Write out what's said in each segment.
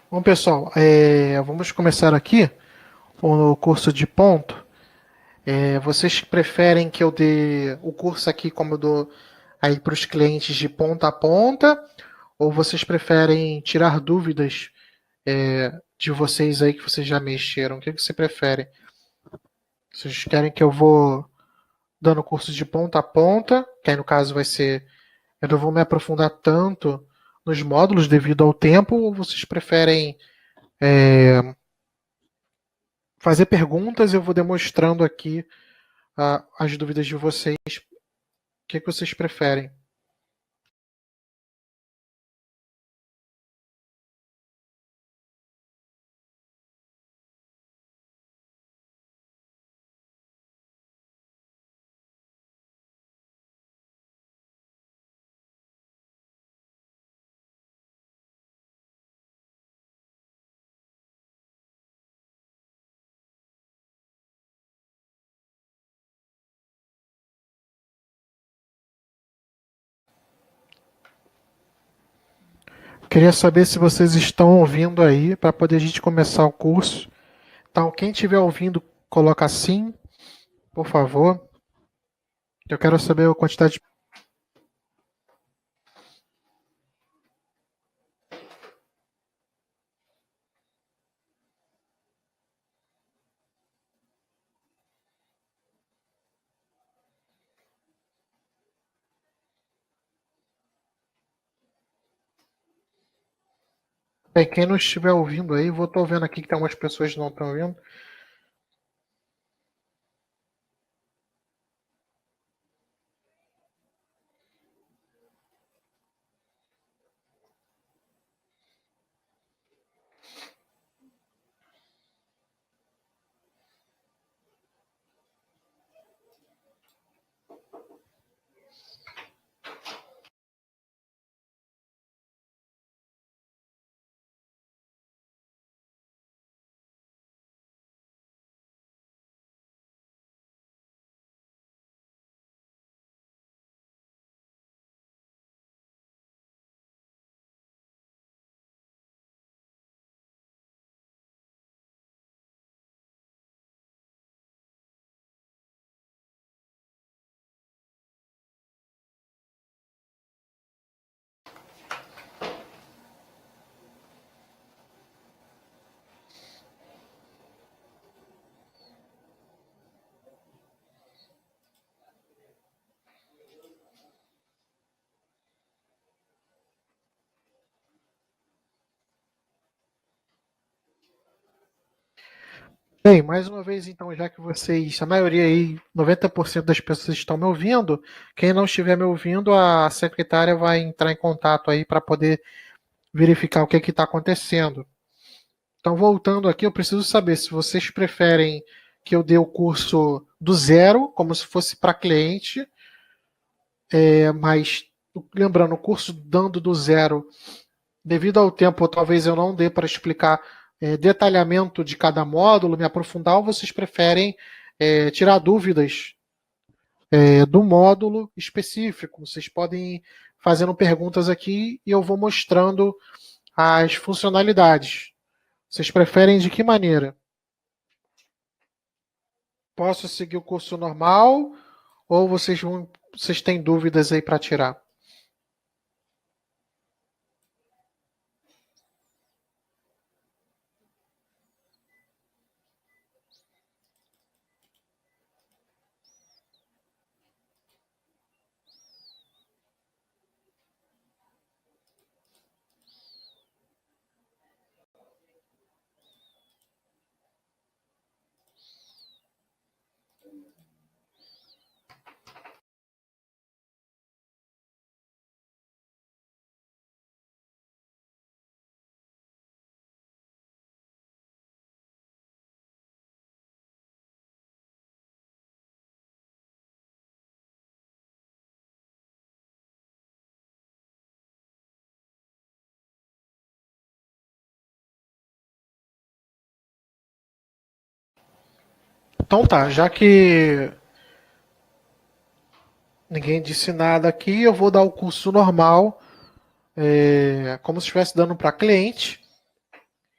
Bom, pessoal, vamos começar aqui o curso de ponto. Vocês preferem que eu dê o curso aqui como eu dou aí para os clientes de ponta a ponta? Ou vocês preferem tirar dúvidas de vocês aí que vocês já mexeram? O que você prefere? Vocês querem que eu vou dando curso de ponta a ponta, que aí no caso vai ser, eu não vou me aprofundar tanto nos módulos devido ao tempo, ou vocês preferem fazer perguntas e eu vou demonstrando aqui as dúvidas de vocês? O que vocês preferem? Queria saber se vocês estão ouvindo aí para poder a gente começar o curso. Então, quem estiver ouvindo, coloca sim, por favor. Eu quero saber a quantidade. Bem, quem não estiver ouvindo aí, vou estar vendo aqui que tem algumas pessoas que não estão ouvindo. Bem, mais uma vez, então, já que vocês, a maioria aí, 90% das pessoas estão me ouvindo, quem não estiver me ouvindo, a secretária vai entrar em contato aí para poder verificar o que está acontecendo. Então, voltando aqui, eu preciso saber se vocês preferem que eu dê o curso do zero, como se fosse para cliente, mas lembrando, o curso dando do zero, devido ao tempo, talvez eu não dê para explicar detalhamento de cada módulo, me aprofundar, ou vocês preferem tirar dúvidas do módulo específico. Vocês podem ir fazendo perguntas aqui e eu vou mostrando as funcionalidades. Vocês preferem de que maneira? Posso seguir o curso normal ou vocês têm dúvidas aí para tirar? Então tá, já que Ninguém disse nada aqui. Eu vou dar o curso normal, como se estivesse dando para cliente.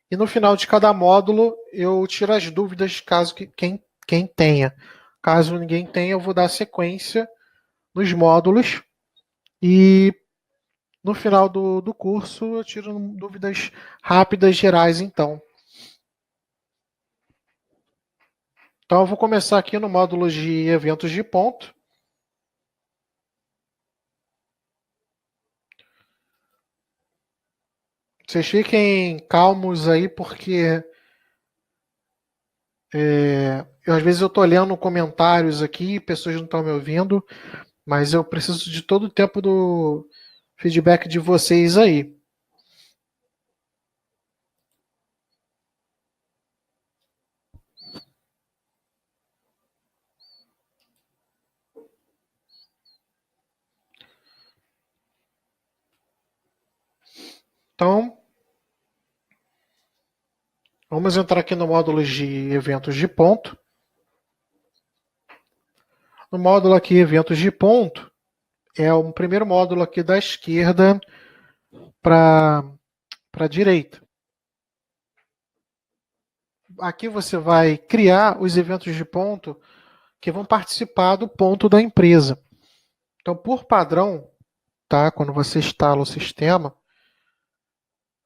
E no final de cada módulo eu tiro as dúvidas caso quem tenha. Caso ninguém tenha, eu vou dar sequência nos módulos. E no final do curso eu tiro dúvidas rápidas gerais, então. Então eu vou começar aqui no módulo de eventos de ponto. Vocês fiquem calmos aí, porque às vezes eu estou lendo comentários aqui, pessoas não estão me ouvindo, mas eu preciso de todo o tempo do feedback de vocês aí. Então, vamos entrar aqui no módulo de eventos de ponto. No módulo aqui, eventos de ponto, é o primeiro módulo aqui da esquerda para a direita. Aqui você vai criar os eventos de ponto que vão participar do ponto da empresa. Então, por padrão, tá? Quando você instala o sistema,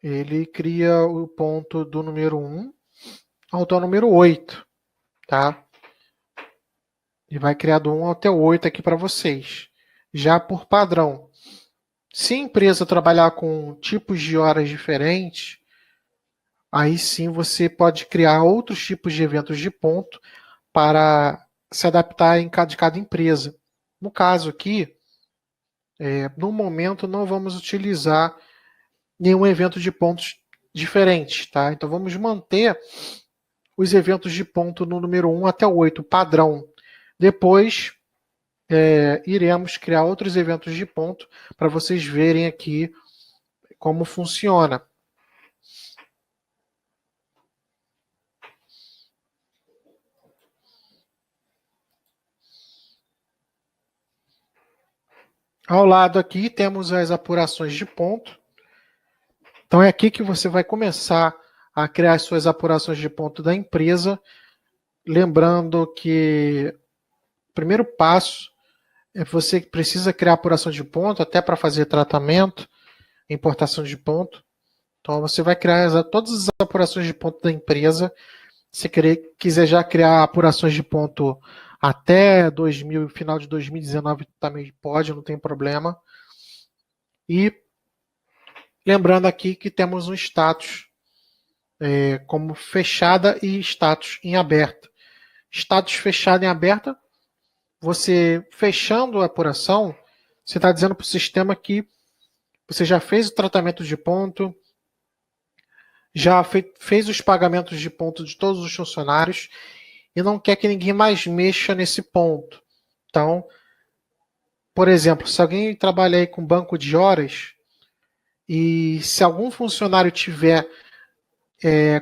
ele cria o ponto do número 1 até o número 8, tá? E vai criar do 1 até o 8 aqui para vocês. Já por padrão. Se a empresa trabalhar com tipos de horas diferentes, aí sim você pode criar outros tipos de eventos de ponto para se adaptar de cada empresa. No caso aqui, no momento não vamos utilizar nenhum evento de pontos diferentes, tá? Então vamos manter os eventos de ponto no número 1 até o 8, padrão. Depois iremos criar outros eventos de ponto para vocês verem aqui como funciona. Ao lado aqui temos as apurações de ponto. Então é aqui que você vai começar a criar as suas apurações de ponto da empresa. Lembrando que o primeiro passo é você precisa criar apuração de ponto até para fazer tratamento, importação de ponto. Então você vai criar todas as apurações de ponto da empresa. Se quiser já criar apurações de ponto até final de 2019 também pode, não tem problema. E lembrando aqui que temos um status como fechada e status em aberta. Status fechado em aberta, você fechando a apuração, você está dizendo para o sistema que você já fez o tratamento de ponto, já fez os pagamentos de ponto de todos os funcionários e não quer que ninguém mais mexa nesse ponto. Então, por exemplo, se alguém trabalha aí com banco de horas e se algum funcionário tiver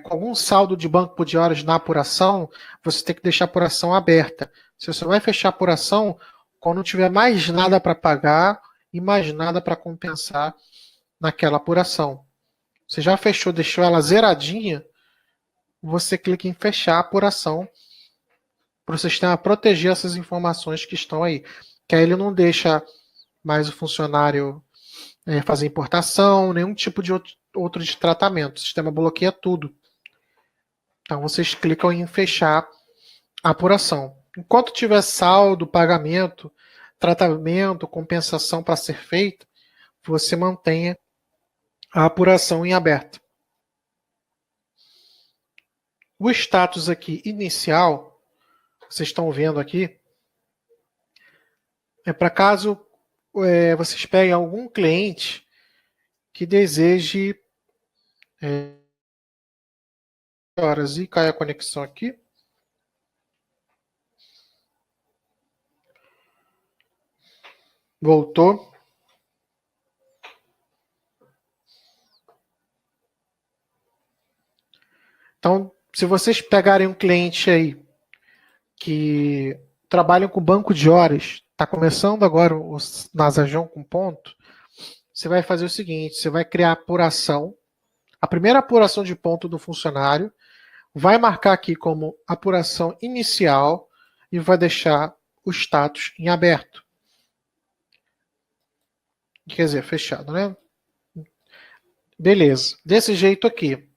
com algum saldo de banco de horas na apuração, você tem que deixar a apuração aberta. Você só vai fechar a apuração quando tiver mais nada para pagar e mais nada para compensar naquela apuração. Você já fechou, deixou ela zeradinha, você clica em fechar a apuração para o sistema proteger essas informações que estão aí. Que aí ele não deixa mais o funcionário fazer importação, nenhum tipo de outro de tratamento. O sistema bloqueia tudo. Então vocês clicam em fechar a apuração. Enquanto tiver saldo, pagamento, tratamento, compensação para ser feito, você mantenha a apuração em aberto. O status aqui inicial, vocês estão vendo aqui, é para caso vocês peguem algum cliente que deseje horas e cai a conexão aqui. Voltou. Então, se vocês pegarem um cliente aí que trabalham com banco de horas, está começando agora o Nasajon com ponto, você vai fazer o seguinte, você vai criar a apuração, a primeira apuração de ponto do funcionário, vai marcar aqui como apuração inicial e vai deixar o status em aberto. Quer dizer, fechado, né? Beleza. Desse jeito aqui.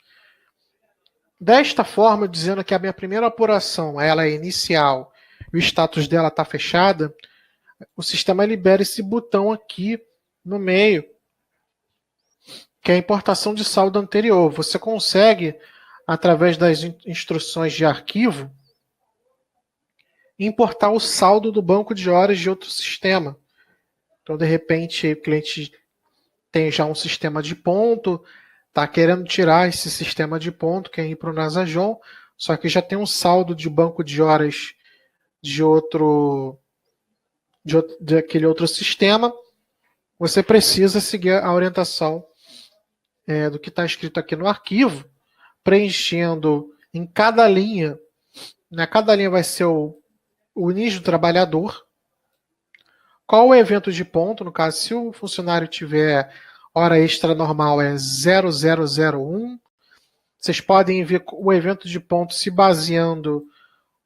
Desta forma, dizendo que a minha primeira apuração ela é inicial e o status dela está fechada, o sistema libera esse botão aqui no meio, que é a importação de saldo anterior. Você consegue, através das instruções de arquivo, importar o saldo do banco de horas de outro sistema. Então, de repente, o cliente tem já um sistema de ponto, está querendo tirar esse sistema de ponto, quer ir para o Nasajon, só que já tem um saldo de banco de horas de aquele outro sistema. Você precisa seguir a orientação do que está escrito aqui no arquivo, preenchendo em cada linha, né, cada linha vai ser o NIS do trabalhador, qual o evento de ponto, no caso, se o funcionário tiver hora extra normal é 0001, vocês podem ver o evento de ponto se baseando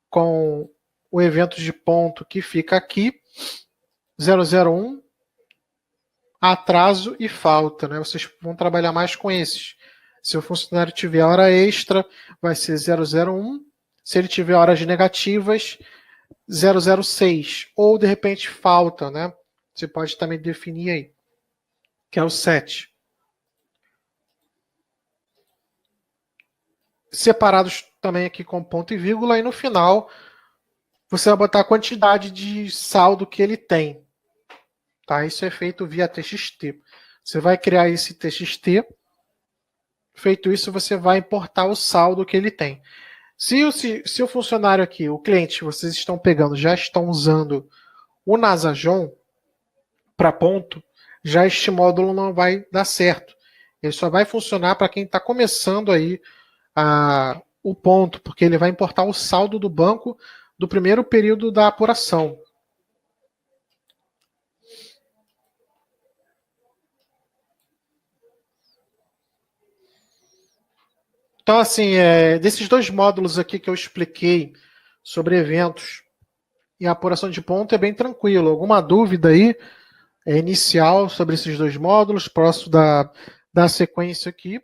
com o evento de ponto que fica aqui, 001, atraso e falta, né? Vocês vão trabalhar mais com esses. Se o funcionário tiver hora extra, vai ser 001. Se ele tiver horas negativas, 006. Ou, de repente, falta, né? Você pode também definir aí, que é o 7. Separados também aqui com ponto e vírgula, e no final você vai botar a quantidade de saldo que ele tem. Tá? Isso é feito via TXT. Você vai criar esse TXT. Feito isso, você vai importar o saldo que ele tem. Se o funcionário aqui, o cliente, vocês estão pegando, já estão usando o Nasajon para ponto, já este módulo não vai dar certo. Ele só vai funcionar para quem está começando aí o ponto, porque ele vai importar o saldo do banco do primeiro período da apuração. Então, assim, desses dois módulos aqui que eu expliquei sobre eventos e apuração de ponto, é bem tranquilo. Alguma dúvida aí inicial sobre esses dois módulos, próximo da sequência aqui?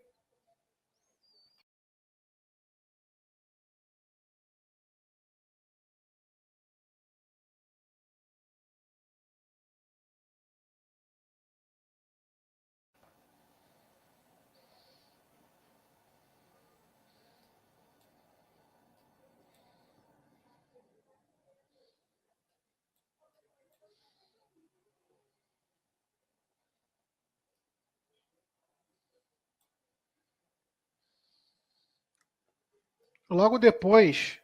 Logo depois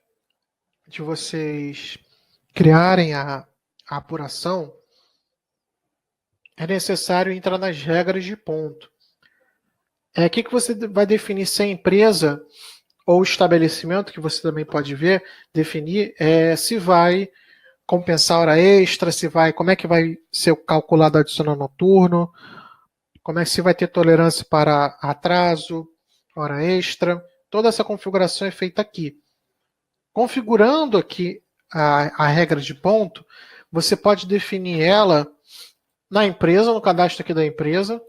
de vocês criarem a apuração, é necessário entrar nas regras de ponto. Aqui que você vai definir se a empresa ou estabelecimento, que você também pode ver, definir se vai compensar hora extra, como é que vai ser calculado o adicional noturno, como é que se vai ter tolerância para atraso, hora extra. Toda essa configuração é feita aqui. Configurando aqui a regra de ponto, você pode definir ela na empresa, no cadastro aqui da empresa.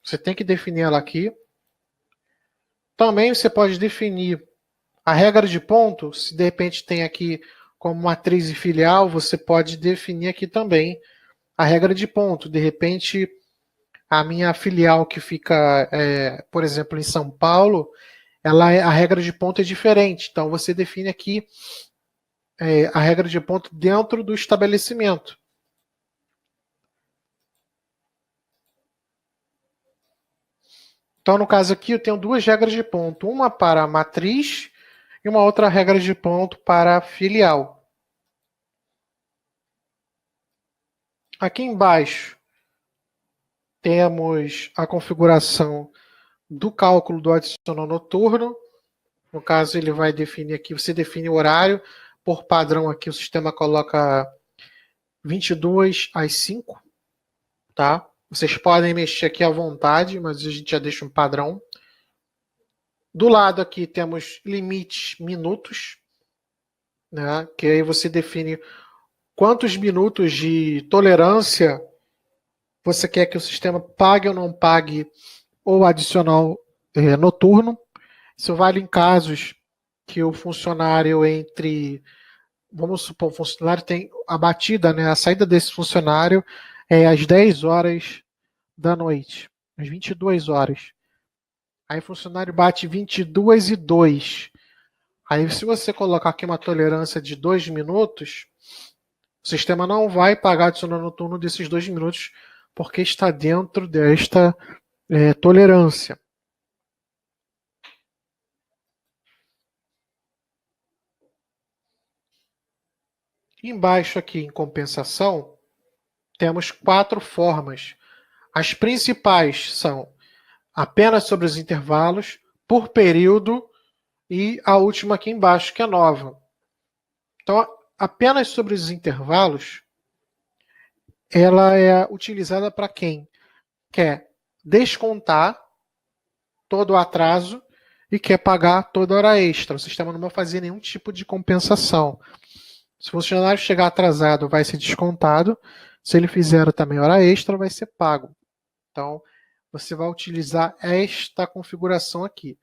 Você tem que definir ela aqui. Também você pode definir a regra de ponto, se de repente tem aqui como matriz e filial, você pode definir aqui também a regra de ponto. De repente, a minha filial que fica, por exemplo, em São Paulo, a regra de ponto é diferente. Então, você define aqui a regra de ponto dentro do estabelecimento. Então, no caso aqui, eu tenho duas regras de ponto. Uma para a matriz e uma outra regra de ponto para a filial. Aqui embaixo, temos a configuração do cálculo do adicional noturno. No caso, ele vai definir aqui, você define o horário. Por padrão aqui, o sistema coloca 22 às 5, tá? Vocês podem mexer aqui à vontade, mas a gente já deixa um padrão. Do lado aqui temos limites minutos, né? Que aí você define quantos minutos de tolerância você quer que o sistema pague ou não pague ou adicional noturno. Isso vale em casos que o funcionário vamos supor, o funcionário tem a batida, né, a saída desse funcionário é às 10 horas da noite, às 22 horas. Aí o funcionário bate 22h02. Aí se você colocar aqui uma tolerância de 2 minutos, o sistema não vai pagar adicional noturno desses 2 minutos, porque está dentro desta tolerância. Embaixo aqui, em compensação, temos 4 formas. As principais são apenas sobre os intervalos, por período e a última aqui embaixo, que é nova. Então, apenas sobre os intervalos, ela é utilizada para quem quer descontar todo o atraso e quer pagar toda hora extra. O sistema não vai fazer nenhum tipo de compensação. Se o funcionário chegar atrasado, vai ser descontado. Se ele fizer também hora extra, vai ser pago. Então, você vai utilizar esta configuração aqui.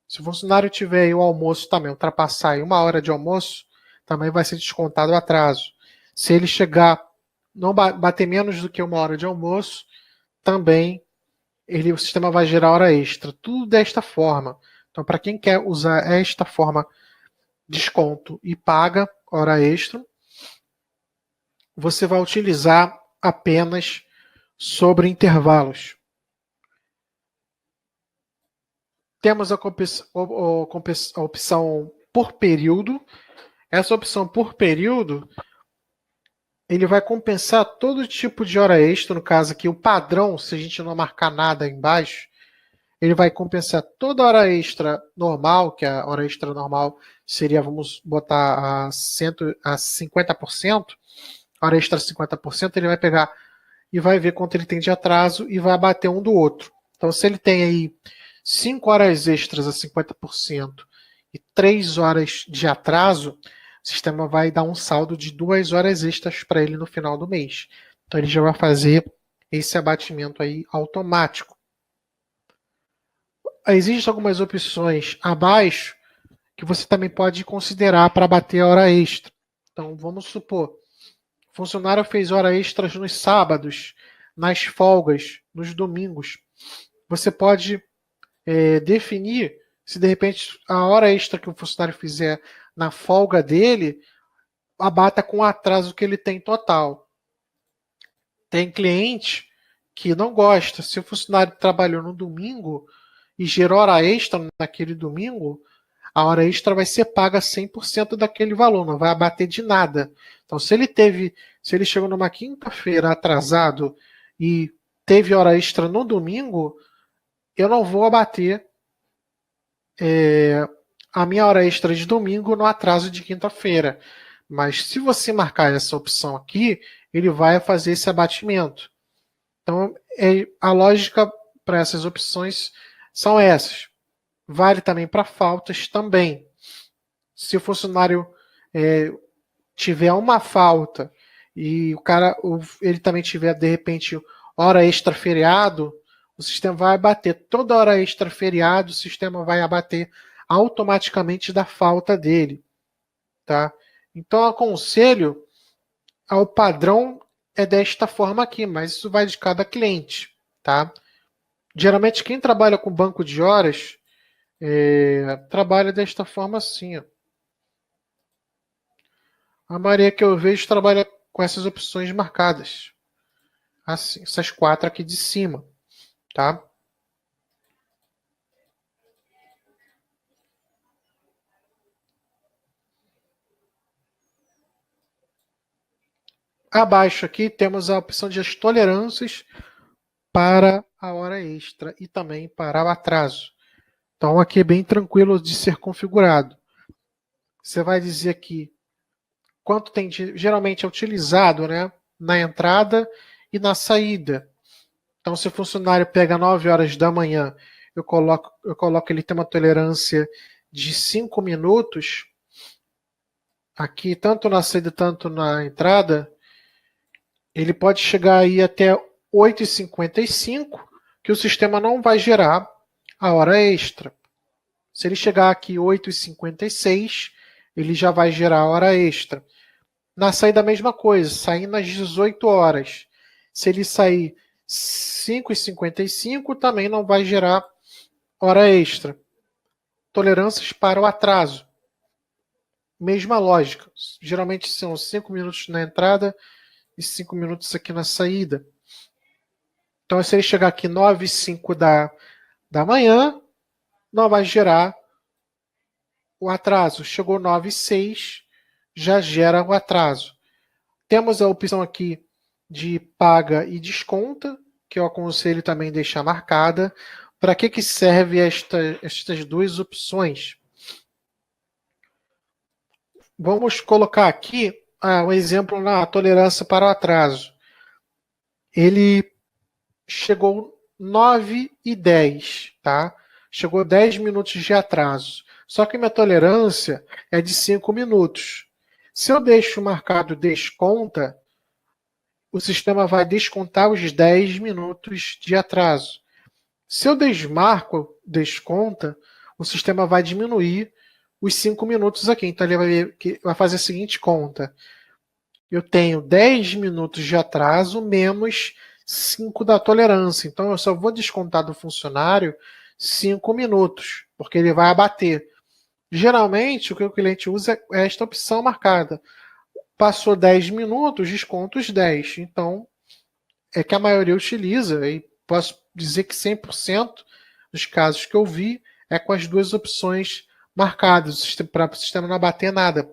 Se o funcionário tiver o almoço também, ultrapassar aí 1 hora de almoço, também vai ser descontado o atraso. Se ele chegar, não bater menos do que 1 hora de almoço, também o sistema vai gerar hora extra. Tudo desta forma. Então, para quem quer usar esta forma, desconto e paga hora extra, você vai utilizar apenas sobre intervalos. Temos a opção por período. Essa opção por período, ele vai compensar todo tipo de hora extra. No caso aqui, o padrão, se a gente não marcar nada embaixo, ele vai compensar toda hora extra normal, que a hora extra normal seria, vamos botar a 50%, hora extra 50%, ele vai pegar e vai ver quanto ele tem de atraso e vai abater um do outro. Então, se ele tem aí 5 horas extras a 50% e 3 horas de atraso, o sistema vai dar um saldo de 2 horas extras para ele no final do mês. Então, ele já vai fazer esse abatimento aí automático. Existem algumas opções abaixo que você também pode considerar para bater a hora extra. Então, vamos supor, o funcionário fez hora extras nos sábados, nas folgas, nos domingos. Você pode definir se de repente a hora extra que o funcionário fizer na folga dele abata com o atraso que ele tem total. Tem cliente que não gosta. Se o funcionário trabalhou no domingo e gerou hora extra naquele domingo, a hora extra vai ser paga 100% daquele valor, não vai abater de nada. Então, se ele chegou numa quinta-feira atrasado e teve hora extra no domingo, eu não vou abater a minha hora extra de domingo no atraso de quinta-feira. Mas se você marcar essa opção aqui, ele vai fazer esse abatimento. Então, a lógica para essas opções são essas. Vale também para faltas também. Se o funcionário tiver uma falta e ele também tiver, de repente, hora extra feriado, o sistema vai abater toda hora extra feriado, o sistema vai abater automaticamente da falta dele. Tá? Então, aconselho ao padrão desta forma aqui, mas isso vai de cada cliente. Tá? Geralmente, quem trabalha com banco de horas trabalha desta forma assim. Ó. A maioria que eu vejo trabalha com essas opções marcadas. Assim, essas 4 aqui de cima. Tá? Abaixo aqui temos a opção de as tolerâncias para a hora extra e também para o atraso. Então aqui é bem tranquilo de ser configurado. Você vai dizer aqui quanto tem geralmente é utilizado, né? na entrada e na saída. Então, se o funcionário pega 9 horas da manhã, eu coloco ele tem uma tolerância de 5 minutos, aqui, tanto na saída, tanto na entrada, ele pode chegar aí até 8h55, que o sistema não vai gerar a hora extra. Se ele chegar aqui 8h56, ele já vai gerar a hora extra. Na saída, a mesma coisa, saindo às 18 horas. Se ele sair 5h55, também não vai gerar hora extra. Tolerâncias para o atraso. Mesma lógica. Geralmente são 5 minutos na entrada e 5 minutos aqui na saída. Então, se ele chegar aqui 9h05 da manhã, não vai gerar o atraso. Chegou 9h06, já gera o atraso. Temos a opção aqui de paga e desconta, que eu aconselho também deixar marcada. Para que serve estas duas opções? Vamos colocar aqui um exemplo na tolerância para o atraso. Ele chegou 9h10, tá? Chegou 10 minutos de atraso. Só que minha tolerância é de 5 minutos. Se eu deixo marcado desconta, o sistema vai descontar os 10 minutos de atraso. Se eu desmarco desconta, o sistema vai diminuir os 5 minutos aqui. Então ele vai fazer a seguinte conta. Eu tenho 10 minutos de atraso menos 5 da tolerância. Então eu só vou descontar do funcionário 5 minutos, porque ele vai abater. Geralmente, o que o cliente usa é esta opção marcada. Passou 10 minutos, desconto os 10. Então, é que a maioria utiliza, e posso dizer que 100% dos casos que eu vi é com as duas opções marcadas, para o sistema não abater nada.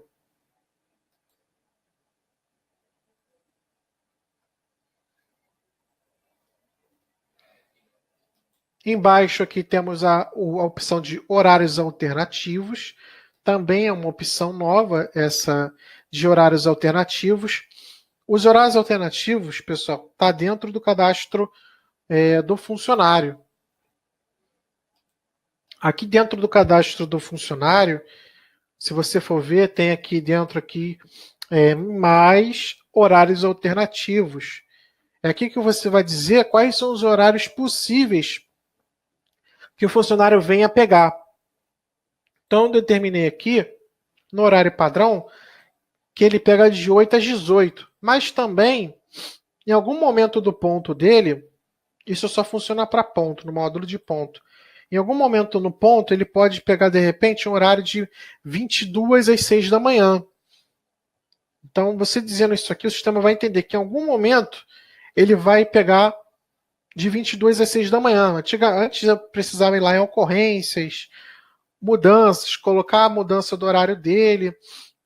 Embaixo aqui temos a opção de horários alternativos. Também é uma opção nova, essa de horários alternativos. Os horários alternativos, pessoal, está dentro do cadastro do funcionário. Aqui dentro do cadastro do funcionário, se você for ver, tem aqui dentro mais horários alternativos. É aqui que você vai dizer quais são os horários possíveis que o funcionário venha pegar. Então, eu determinei aqui, no horário padrão, que ele pega de 8 às 18. Mas também, em algum momento do ponto dele, isso só funciona para ponto, no módulo de ponto. Em algum momento no ponto, ele pode pegar, de repente, um horário de 22 às 6 da manhã. Então, você dizendo isso aqui, o sistema vai entender que em algum momento ele vai pegar de 22 às 6 da manhã. Antes eu precisava ir lá em ocorrências, mudanças, colocar a mudança do horário dele.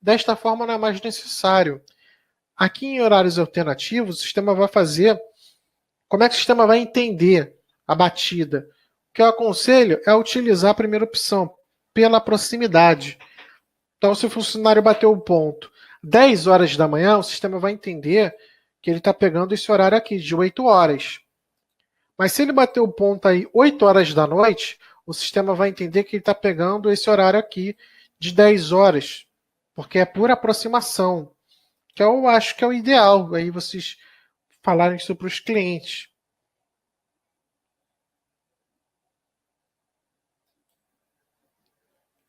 Desta forma não é mais necessário. Aqui em horários alternativos, o sistema vai fazer... Como é que o sistema vai entender a batida? O que eu aconselho é utilizar a primeira opção, pela proximidade. Então, se o funcionário bateu o ponto 10 horas da manhã, o sistema vai entender que ele está pegando esse horário aqui, de 8 horas. Mas se ele bater o ponto aí 8 horas da noite, o sistema vai entender que ele está pegando esse horário aqui de 10 horas, porque é por aproximação, que eu acho que é o ideal, aí vocês falarem isso para os clientes.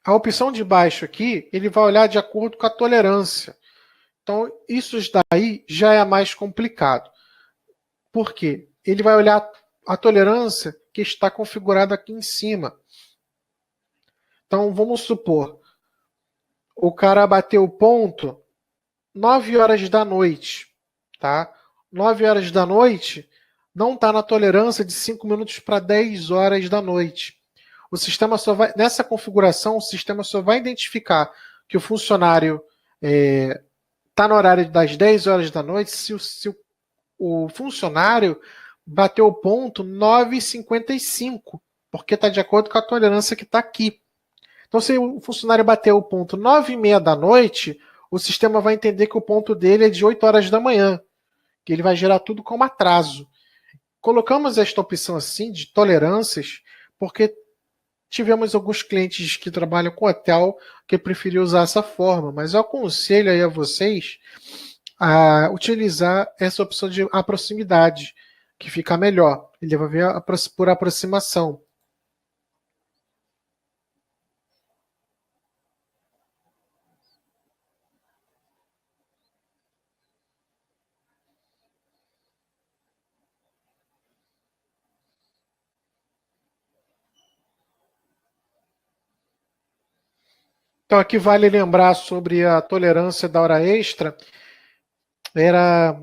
A opção de baixo aqui, ele vai olhar de acordo com a tolerância. Então, isso daí já é mais complicado. Por quê? Ele vai olhar a tolerância que está configurada aqui em cima. Então, vamos supor, o cara bateu o ponto 9 horas da noite. Tá? 9 horas da noite não está na tolerância de 5 minutos para 10 horas da noite. O sistema só vai, nessa configuração, o sistema só vai identificar que o funcionário está no horário das 10 horas da noite se o funcionário bateu o ponto 9h55, porque está de acordo com a tolerância que está aqui. Então, se o funcionário bateu o ponto 9h30 da noite, o sistema vai entender que o ponto dele é de 8 horas da manhã. que ele vai gerar tudo como atraso. Colocamos esta opção assim de tolerâncias porque tivemos alguns clientes que trabalham com hotel que preferiam usar essa forma, mas eu aconselho aí a vocês a utilizar essa opção de a proximidade, que fica melhor. Ele vai ver por aproximação. Então aqui vale lembrar sobre a tolerância da hora extra. Era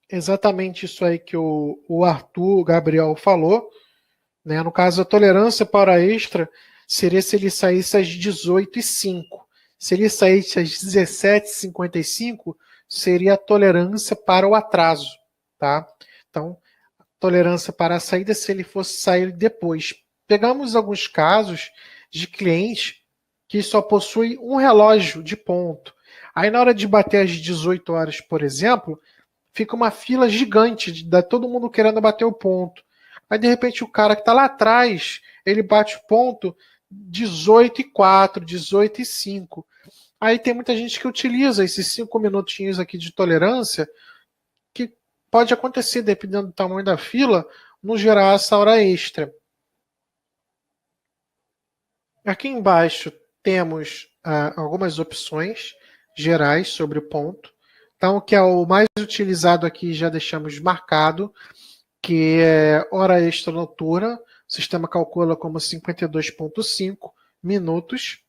exatamente isso aí que o Arthur Gabriel falou. Né? No caso, a tolerância para hora extra seria se ele saísse às 18h05. Se ele saísse às 17h55, seria a tolerância para o atraso. Tá? Então, tolerância para a saída se ele fosse sair depois. Pegamos alguns casos de clientes que só possuem um relógio de ponto. Aí, na hora de bater às 18 horas, por exemplo, fica uma fila gigante, de todo mundo querendo bater o ponto. Aí, de repente, o cara que está lá atrás, ele bate o ponto 18h04, 18h05. Aí tem muita gente que utiliza esses 5 minutinhos aqui de tolerância, que pode acontecer, dependendo do tamanho da fila, não gerar essa hora extra. Aqui embaixo temos algumas opções gerais sobre o ponto. Então, o que é o mais utilizado aqui já deixamos marcado, que é hora extra noturna. O sistema calcula como 52,5 minutos.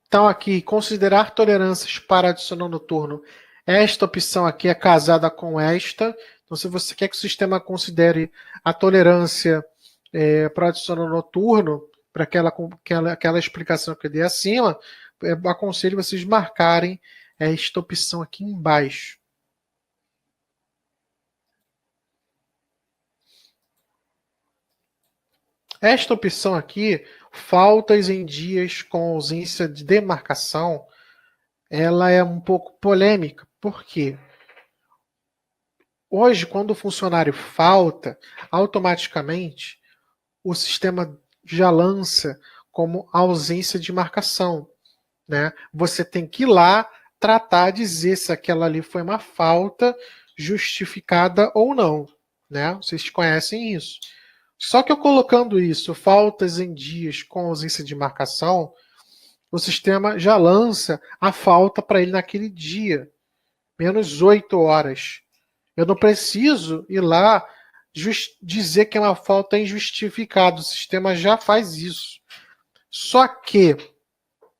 Então, aqui, considerar tolerâncias para adicional noturno. Esta opção aqui é casada com esta. Então, se você quer que o sistema considere a tolerância para adicional noturno, para aquela explicação que eu dei acima, aconselho vocês marcarem esta opção aqui embaixo. Esta opção aqui, faltas em dias com ausência de demarcação, ela é um pouco polêmica. Por quê? Hoje, quando o funcionário falta, automaticamente o sistema já lança como ausência de marcação. Né? Você tem que ir lá tratar, dizer se aquela ali foi uma falta justificada ou não. Né? Vocês conhecem isso. Só que eu colocando isso, faltas em dias com ausência de marcação, o sistema já lança a falta para ele naquele dia, menos 8 horas. Eu não preciso ir lá dizer que é uma falta injustificada, o sistema já faz isso. Só que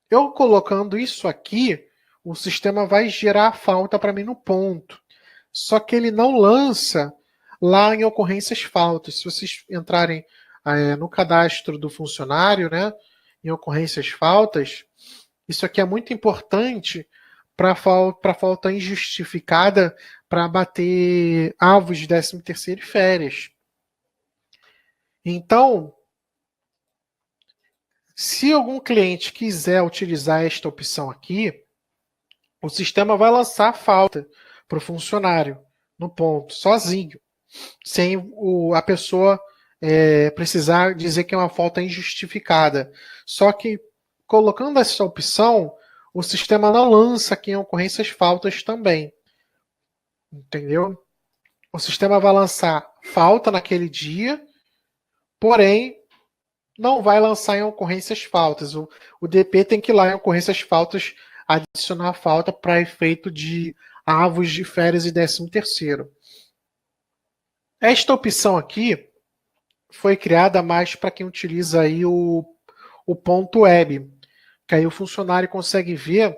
eu colocando isso aqui, o sistema vai gerar a falta para mim no ponto. Só que ele não lança lá em ocorrências faltas. Se vocês entrarem no cadastro do funcionário, né, em ocorrências faltas, isso aqui é muito importante para falta injustificada para bater avos de 13º e férias. Então, se algum cliente quiser utilizar esta opção aqui, o sistema vai lançar a falta para o funcionário no ponto, sozinho, sem a pessoa precisar dizer que é uma falta injustificada. Só que, colocando essa opção, o sistema não lança aqui em ocorrências faltas também. Entendeu? O sistema vai lançar falta naquele dia, porém, não vai lançar em ocorrências faltas. O DP tem que ir lá em ocorrências faltas adicionar a falta para efeito de avos de férias e 13º. Esta opção aqui foi criada mais para quem utiliza aí o ponto web, que aí o funcionário consegue ver,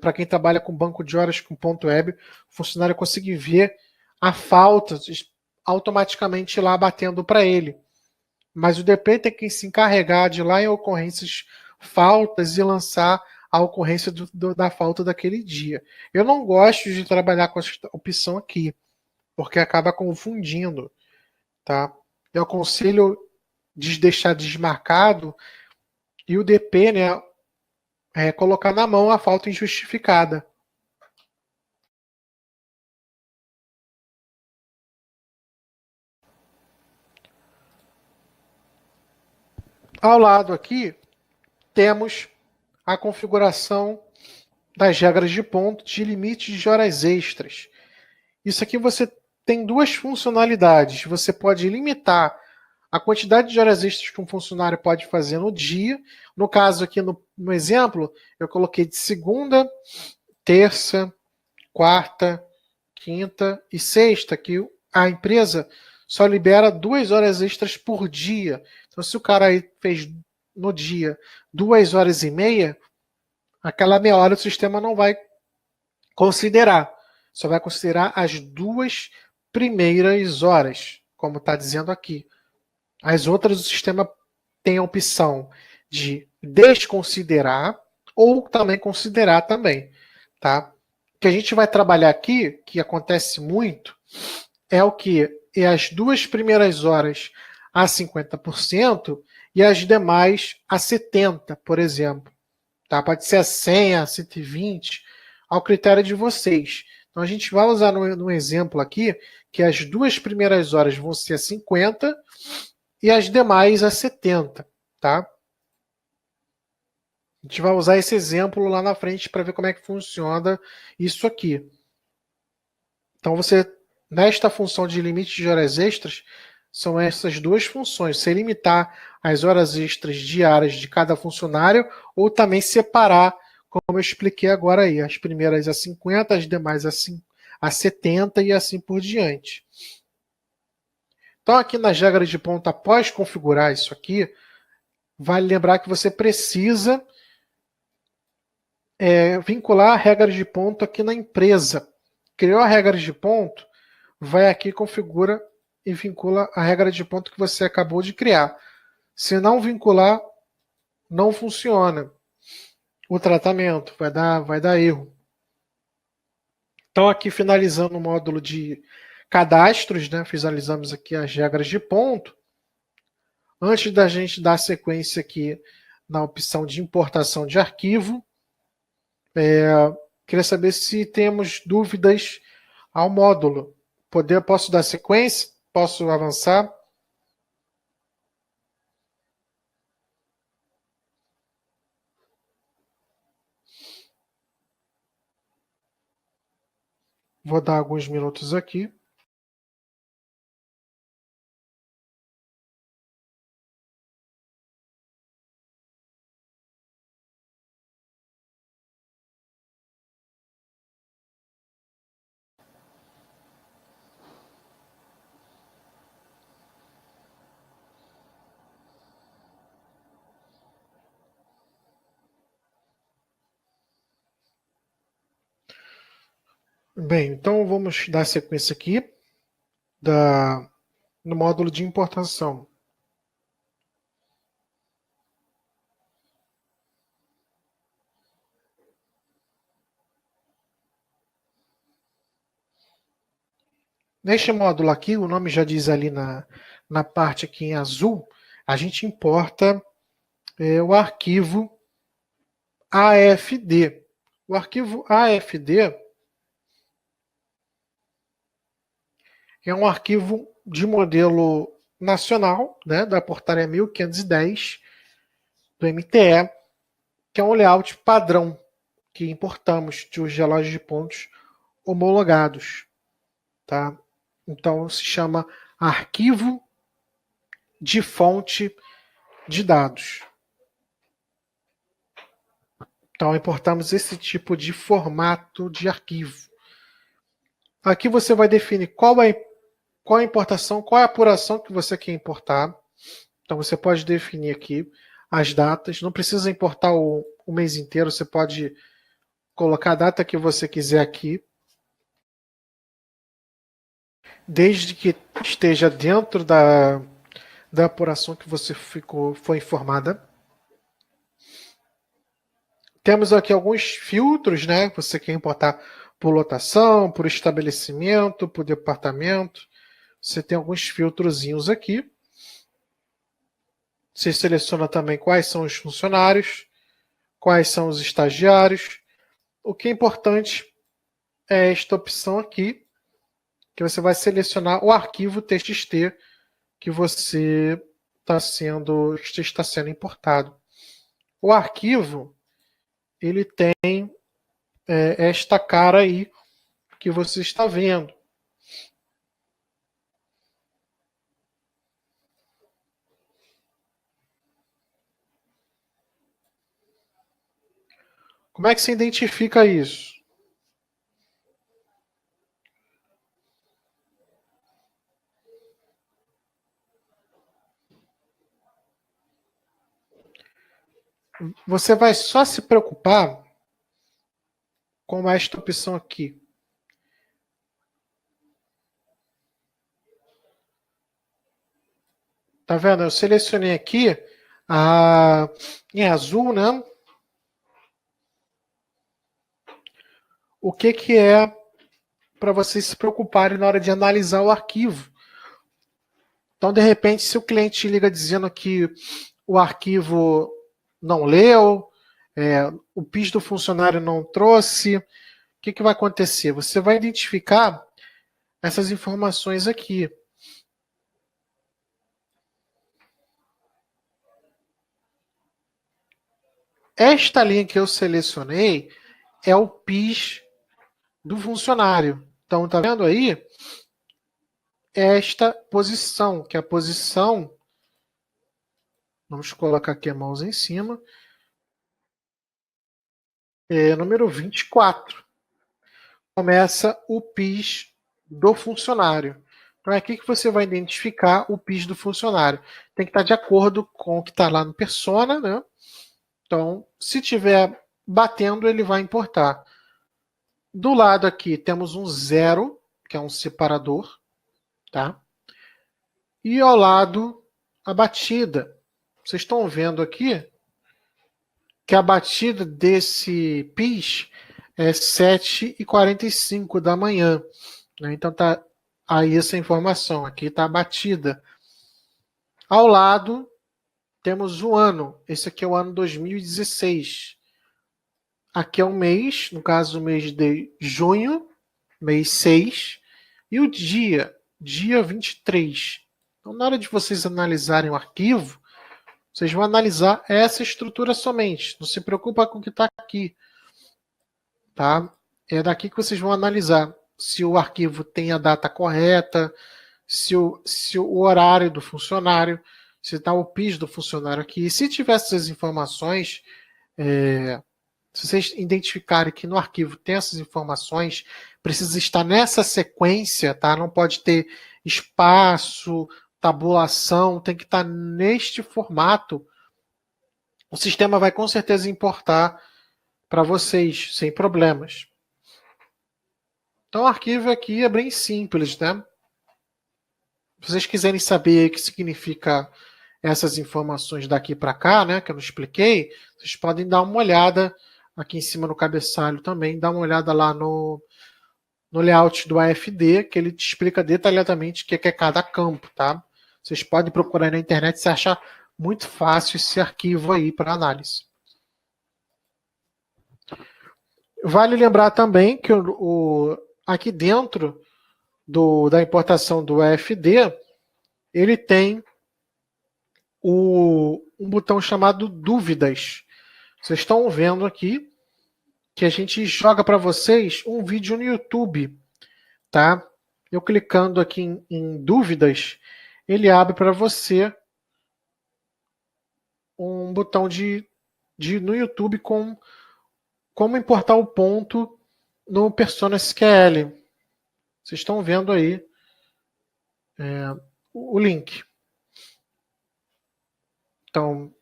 para quem trabalha com banco de horas com ponto web, o funcionário consegue ver a falta automaticamente lá batendo para ele. Mas o DP tem que se encarregar de ir lá em ocorrências faltas e lançar a ocorrência da falta daquele dia. Eu não gosto de trabalhar com essa opção aqui, porque acaba confundindo. Tá? Eu aconselho deixar desmarcado e o DP, né, colocar na mão a falta injustificada. Ao lado aqui, temos a configuração das regras de ponto de limite de horas extras. Isso aqui você tem duas funcionalidades. Você pode limitar a quantidade de horas extras que um funcionário pode fazer no dia. No caso aqui, no exemplo, eu coloquei de segunda, terça, quarta, quinta e sexta, que a empresa só libera 2 horas extras por dia. Então, se o cara aí fez no dia 2 horas e meia, aquela meia hora o sistema não vai considerar. Só vai considerar as 2 primeiras horas, como está dizendo aqui. As outras o sistema tem a opção de desconsiderar ou também considerar também, tá? O que a gente vai trabalhar aqui, que acontece muito, é o que? É as 2 primeiras horas a 50% e as demais a 70%, por exemplo. Tá? Pode ser a 100, a 120, ao critério de vocês. Então a gente vai usar no exemplo aqui que as 2 primeiras horas vão ser a 50 e as demais a 70, tá? A gente vai usar esse exemplo lá na frente para ver como é que funciona isso aqui. Então você, nesta função de limite de horas extras, são essas duas funções. Você limitar as horas extras diárias de cada funcionário ou também separar, como eu expliquei agora aí, as primeiras a 50, as demais a 70 e assim por diante. Então aqui nas regras de ponto, após configurar isso aqui, vale lembrar que você precisa vincular a regra de ponto aqui na empresa. Criou a regra de ponto, vai aqui, configura e vincula a regra de ponto que você acabou de criar. Se não vincular, não funciona o tratamento, vai dar erro. Então aqui finalizando o módulo de cadastros, né, finalizamos aqui as regras de ponto. Antes da gente dar sequência aqui na opção de importação de arquivo, queria saber se temos dúvidas ao módulo. Posso dar sequência? Posso avançar? Vou dar alguns minutos aqui. Bem, então vamos dar sequência aqui no módulo de importação. Neste módulo aqui, o nome já diz ali na parte aqui em azul, a gente importa o arquivo AFD. O arquivo AFD é um arquivo de modelo nacional, né, da portaria 1510 do MTE, que é um layout padrão que importamos de os relógios de pontos homologados. Tá? Então se chama arquivo de fonte de dados. Então importamos esse tipo de formato de arquivo. Aqui você vai definir qual é a importação, qual é a apuração que você quer importar. Então você pode definir aqui as datas. Não precisa importar o mês inteiro, você pode colocar a data que você quiser aqui, desde que esteja dentro da apuração que você foi informada. Temos aqui alguns filtros, né? Você quer importar por lotação, por estabelecimento, por departamento. Você tem alguns filtrozinhos aqui. Você seleciona também quais são os funcionários, quais são os estagiários. O que é importante é esta opção aqui, que você vai selecionar o arquivo TXT que você está sendo importado. O arquivo, ele tem esta cara aí que você está vendo. Como é que se identifica isso? Você vai só se preocupar com esta opção aqui. Tá vendo? Eu selecionei aqui em azul, né? O que é para vocês se preocuparem na hora de analisar o arquivo. Então, de repente, se o cliente liga dizendo que o arquivo não leu, o PIS do funcionário não trouxe, o que vai acontecer? Você vai identificar essas informações aqui. Esta linha que eu selecionei é o PIS do funcionário. Então, tá vendo aí? Esta posição, que é a posição, vamos colocar aqui a mouse em cima, número 24. Começa o PIS do funcionário. Então é aqui que você vai identificar o PIS do funcionário. Tem que estar de acordo com o que está lá no Persona, né? Então, se tiver batendo, ele vai importar. Do lado aqui temos um 0, que é um separador, tá? E ao lado a batida. Vocês estão vendo aqui que a batida desse PIS é 7h45 da manhã. Né? Então tá aí essa informação. Aqui está a batida. Ao lado temos o ano. Esse aqui é o ano 2016. Aqui é o mês, no caso o mês de junho, mês 6, e o dia 23. Então, na hora de vocês analisarem o arquivo, vocês vão analisar essa estrutura somente. Não se preocupa com o que está aqui. Tá? É daqui que vocês vão analisar se o arquivo tem a data correta, se o horário do funcionário, se está o PIS do funcionário aqui. E se tiver essas informações, se vocês identificarem que no arquivo tem essas informações, precisa estar nessa sequência, tá? Não pode ter espaço, tabulação, tem que estar neste formato. O sistema vai com certeza importar para vocês, sem problemas. Então o arquivo aqui é bem simples, né? Se vocês quiserem saber o que significa essas informações daqui para cá, né, que eu não expliquei, vocês podem dar uma olhada aqui em cima no cabeçalho também, dá uma olhada lá no layout do AFD, que ele te explica detalhadamente o que é cada campo, tá? Vocês podem procurar na internet e achar muito fácil esse arquivo aí para análise. Vale lembrar também que aqui dentro da importação do AFD, ele tem um botão chamado dúvidas. Vocês estão vendo aqui que a gente joga para vocês um vídeo no YouTube, tá? Eu clicando aqui em dúvidas, ele abre para você um botão no YouTube com como importar o ponto no Persona SQL. Vocês estão vendo aí o link. Então,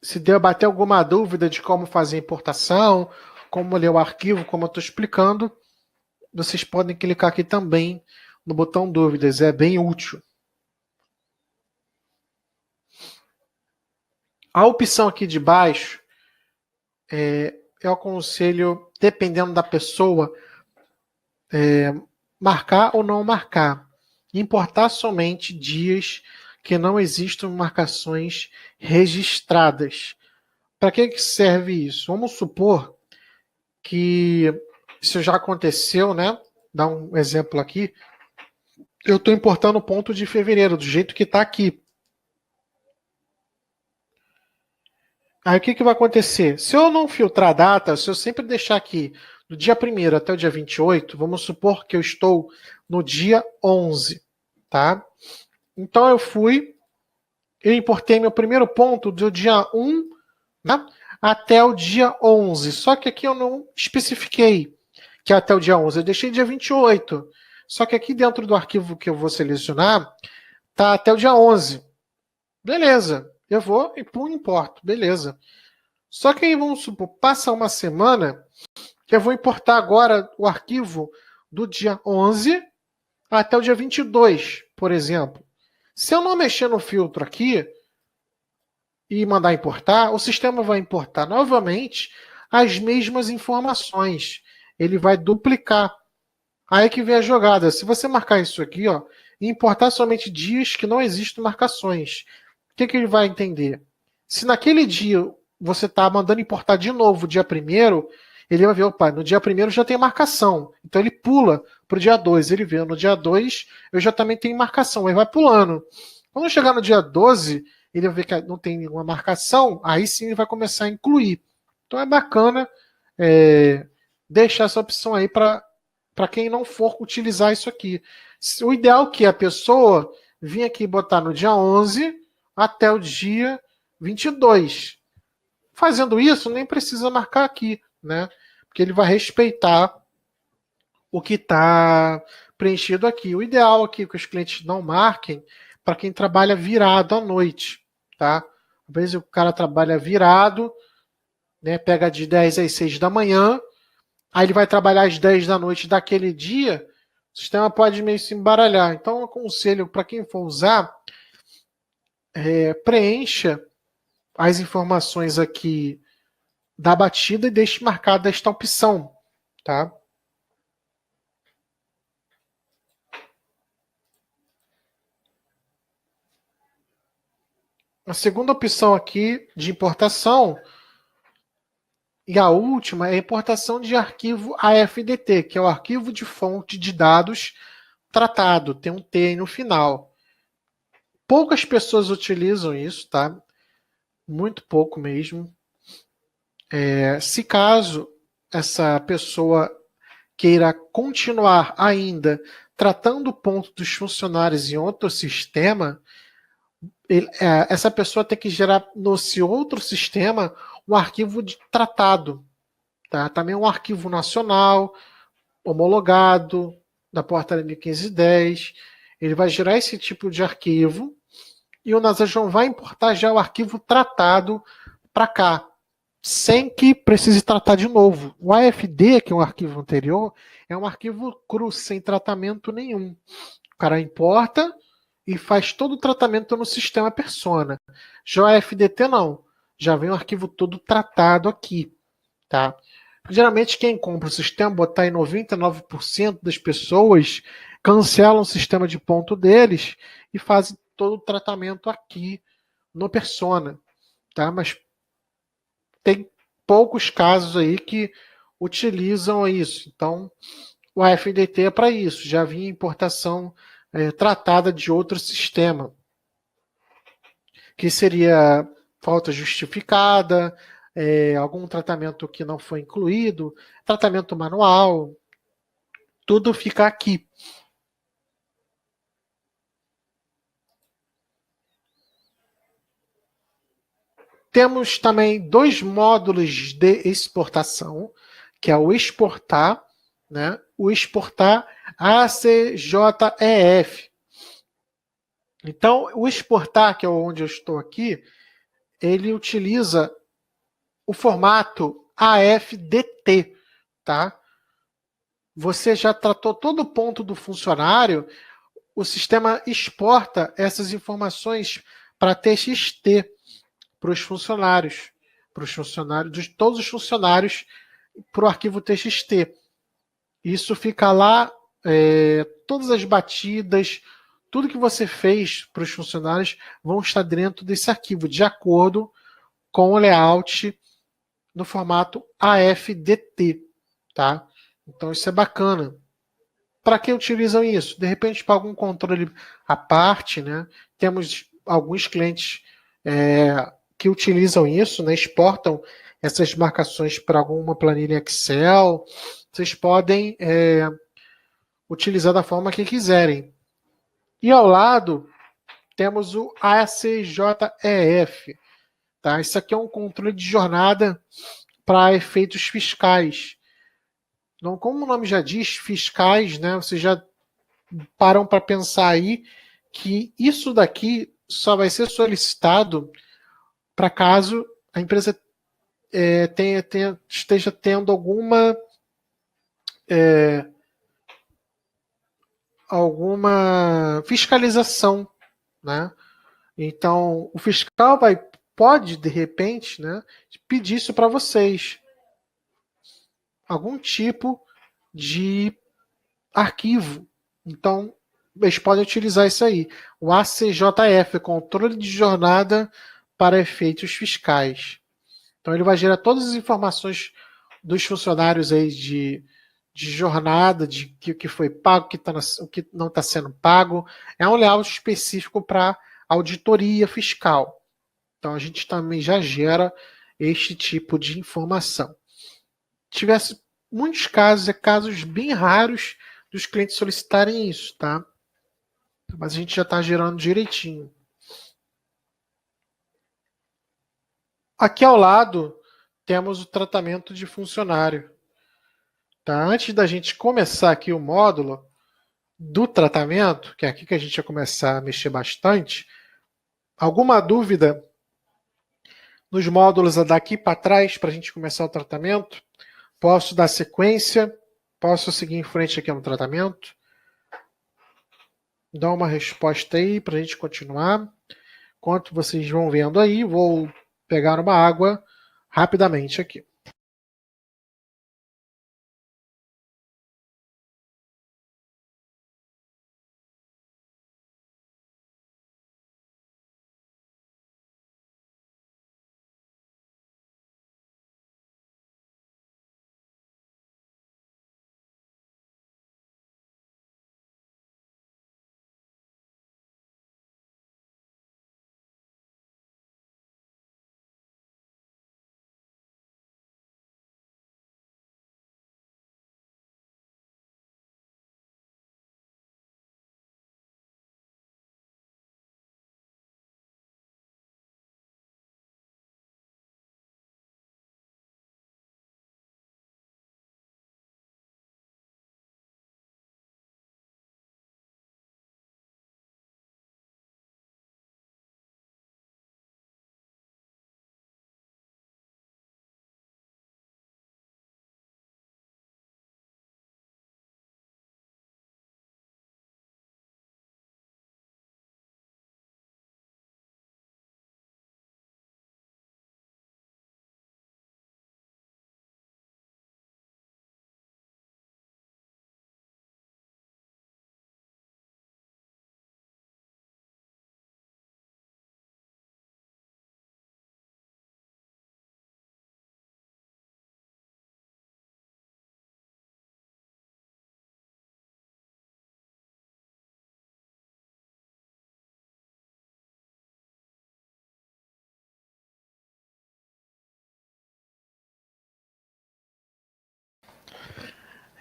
se bater alguma dúvida de como fazer a importação, como ler o arquivo, como eu estou explicando, vocês podem clicar aqui também no botão dúvidas, é bem útil. A opção aqui de baixo, eu aconselho, dependendo da pessoa, marcar ou não marcar. Importar somente dias que não existam marcações registradas. Para que serve isso? Vamos supor que isso já aconteceu, né? Dá um exemplo aqui. Eu estou importando o ponto de fevereiro, do jeito que está aqui. Aí o que vai acontecer? Se eu não filtrar a data, se eu sempre deixar aqui do dia 1º até o dia 28, vamos supor que eu estou no dia 11, tá? Então eu importei meu primeiro ponto do dia 1, né, até o dia 11. Só que aqui eu não especifiquei que é até o dia 11, eu deixei dia 28. Só que aqui dentro do arquivo que eu vou selecionar, tá até o dia 11. Beleza, eu vou e pum, importo, beleza. Só que aí, vamos supor, passa uma semana, que eu vou importar agora o arquivo do dia 11 até o dia 22, por exemplo. Se eu não mexer no filtro aqui e mandar importar, o sistema vai importar novamente as mesmas informações. Ele vai duplicar. Aí que vem a jogada. Se você marcar isso aqui, ó, e importar somente dias que não existem marcações, o que ele vai entender? Se naquele dia você está mandando importar de novo o dia 1º, ele vai ver, opa, no dia 1º já tem marcação. Então ele pula para o dia 2. Ele vê, no dia 2 eu já também tenho marcação. Aí vai pulando. Quando chegar no dia 12, ele vai ver que não tem nenhuma marcação, aí sim ele vai começar a incluir. Então é bacana deixar essa opção aí para quem não for utilizar isso aqui. O ideal é que a pessoa vinha aqui botar no dia 11 até o dia 22. Fazendo isso, nem precisa marcar aqui, né? Porque ele vai respeitar o que está preenchido aqui. O ideal aqui é que os clientes não marquem para quem trabalha virado à noite, tá? Às vezes o cara trabalha virado, né? Pega de 10 às 6 da manhã, aí ele vai trabalhar às 10 da noite daquele dia, o sistema pode meio se embaralhar. Então, eu aconselho para quem for usar, preencha as informações aqui da batida e deixe marcada esta opção, tá? A segunda opção aqui de importação e a última é a importação de arquivo AFDT, que é o arquivo de fonte de dados tratado, tem um T aí no final. Poucas pessoas utilizam isso, tá? Muito pouco mesmo. Se caso essa pessoa queira continuar ainda tratando o ponto dos funcionários em outro sistema, essa pessoa tem que gerar nesse outro sistema um arquivo de tratado, tá? Também um arquivo nacional, homologado, da portaria 1510. Ele vai gerar esse tipo de arquivo e o Nasajon vai importar já o arquivo tratado para cá, sem que precise tratar de novo. O AFD, que é um arquivo anterior, é um arquivo cru, sem tratamento nenhum. O cara importa e faz todo o tratamento no sistema persona. Já o AFDT não. Já vem o arquivo todo tratado aqui. Tá? Geralmente quem compra o sistema, botar em 99% das pessoas, cancelam o sistema de ponto deles e fazem todo o tratamento aqui no persona. Tá? Mas tem poucos casos aí que utilizam isso. Então, o AFDT é para isso. Já vinha importação tratada de outro sistema, que seria falta justificada, algum tratamento que não foi incluído, tratamento manual, tudo fica aqui. Temos também dois módulos de exportação, que é o exportar, né? O exportar ACJEF. Então, o exportar, que é onde eu estou aqui, ele utiliza o formato AFDT, tá? Você já tratou todo o ponto do funcionário, o sistema exporta essas informações para TXT, para os funcionários, de todos os funcionários, para o arquivo TXT. Isso fica lá, todas as batidas, tudo que você fez para os funcionários vão estar dentro desse arquivo, de acordo com o layout no formato AFDT, tá? Então isso é bacana. Para que utilizam isso? De repente, para algum controle à parte, né? Temos alguns clientes que utilizam isso, né? Exportam essas marcações para alguma planilha Excel. Vocês podem utilizar da forma que quiserem. E ao lado temos o ACJEF. Tá? Isso aqui é um controle de jornada para efeitos fiscais. Então, como o nome já diz, fiscais, né? Vocês já param para pensar aí que isso daqui só vai ser solicitado para caso a empresa esteja tendo alguma fiscalização, né? Então, o fiscal pode, de repente, né, pedir isso para vocês. Algum tipo de arquivo. Então, eles podem utilizar isso aí. O ACJF, Controle de Jornada para Efeitos Fiscais. Então, ele vai gerar todas as informações dos funcionários aí de jornada, de que foi pago, o que não está sendo pago. É um layout específico para auditoria fiscal. Então, a gente também já gera este tipo de informação. Tivesse muitos casos, casos bem raros dos clientes solicitarem isso, tá? Mas a gente já está gerando direitinho. Aqui ao lado temos o tratamento de funcionário. Tá? Antes da gente começar aqui o módulo do tratamento, que é aqui que a gente vai começar a mexer bastante, alguma dúvida nos módulos daqui para trás para a gente começar o tratamento? Posso dar sequência? Posso seguir em frente aqui no tratamento? Dá uma resposta aí para a gente continuar. Enquanto vocês vão vendo aí, vou pegar uma água rapidamente aqui.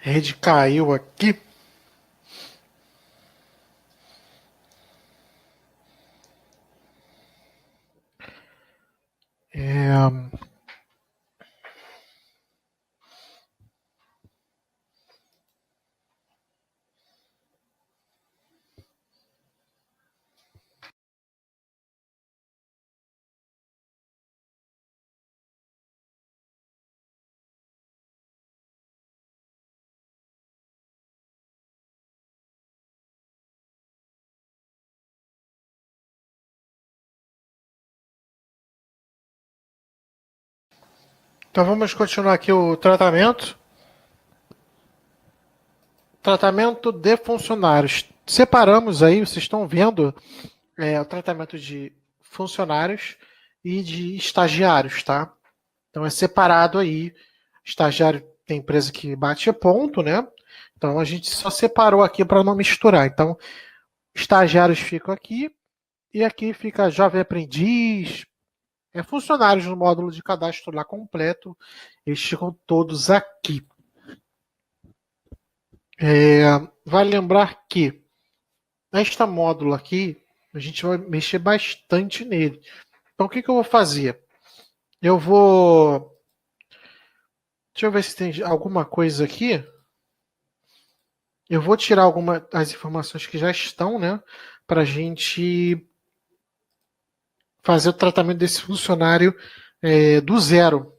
A rede caiu aqui. Então vamos continuar aqui o tratamento. Tratamento de funcionários. Separamos aí, vocês estão vendo o tratamento de funcionários e de estagiários, tá? Então é separado aí. Estagiário tem empresa que bate ponto, né? Então a gente só separou aqui para não misturar. Então, estagiários ficam aqui e aqui fica jovem aprendiz, funcionários no módulo de cadastro lá completo. Eles ficam todos aqui. Vale lembrar que nesta módulo aqui, a gente vai mexer bastante nele. Então, o que eu vou fazer? Eu vou... Deixa eu ver se tem alguma coisa aqui. Eu vou tirar algumas das informações que já estão, né? Para a gente fazer o tratamento desse funcionário do zero.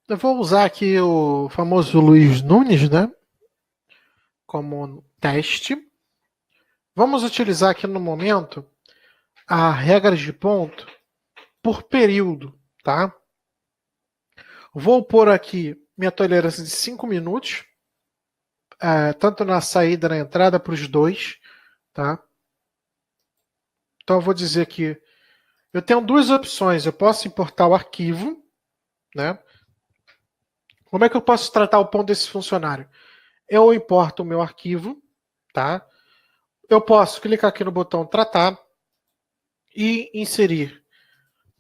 Eu vou usar aqui o famoso Luiz Nunes, né? Como teste. Vamos utilizar aqui no momento a regra de ponto por período, tá? Vou pôr aqui minha tolerância de 5 minutos, tanto na saída e na entrada para os dois, tá? Então eu vou dizer que eu tenho duas opções. Eu posso importar o arquivo, né? Como é que eu posso tratar o ponto desse funcionário? Eu importo o meu arquivo, tá? Eu posso clicar aqui no botão tratar e inserir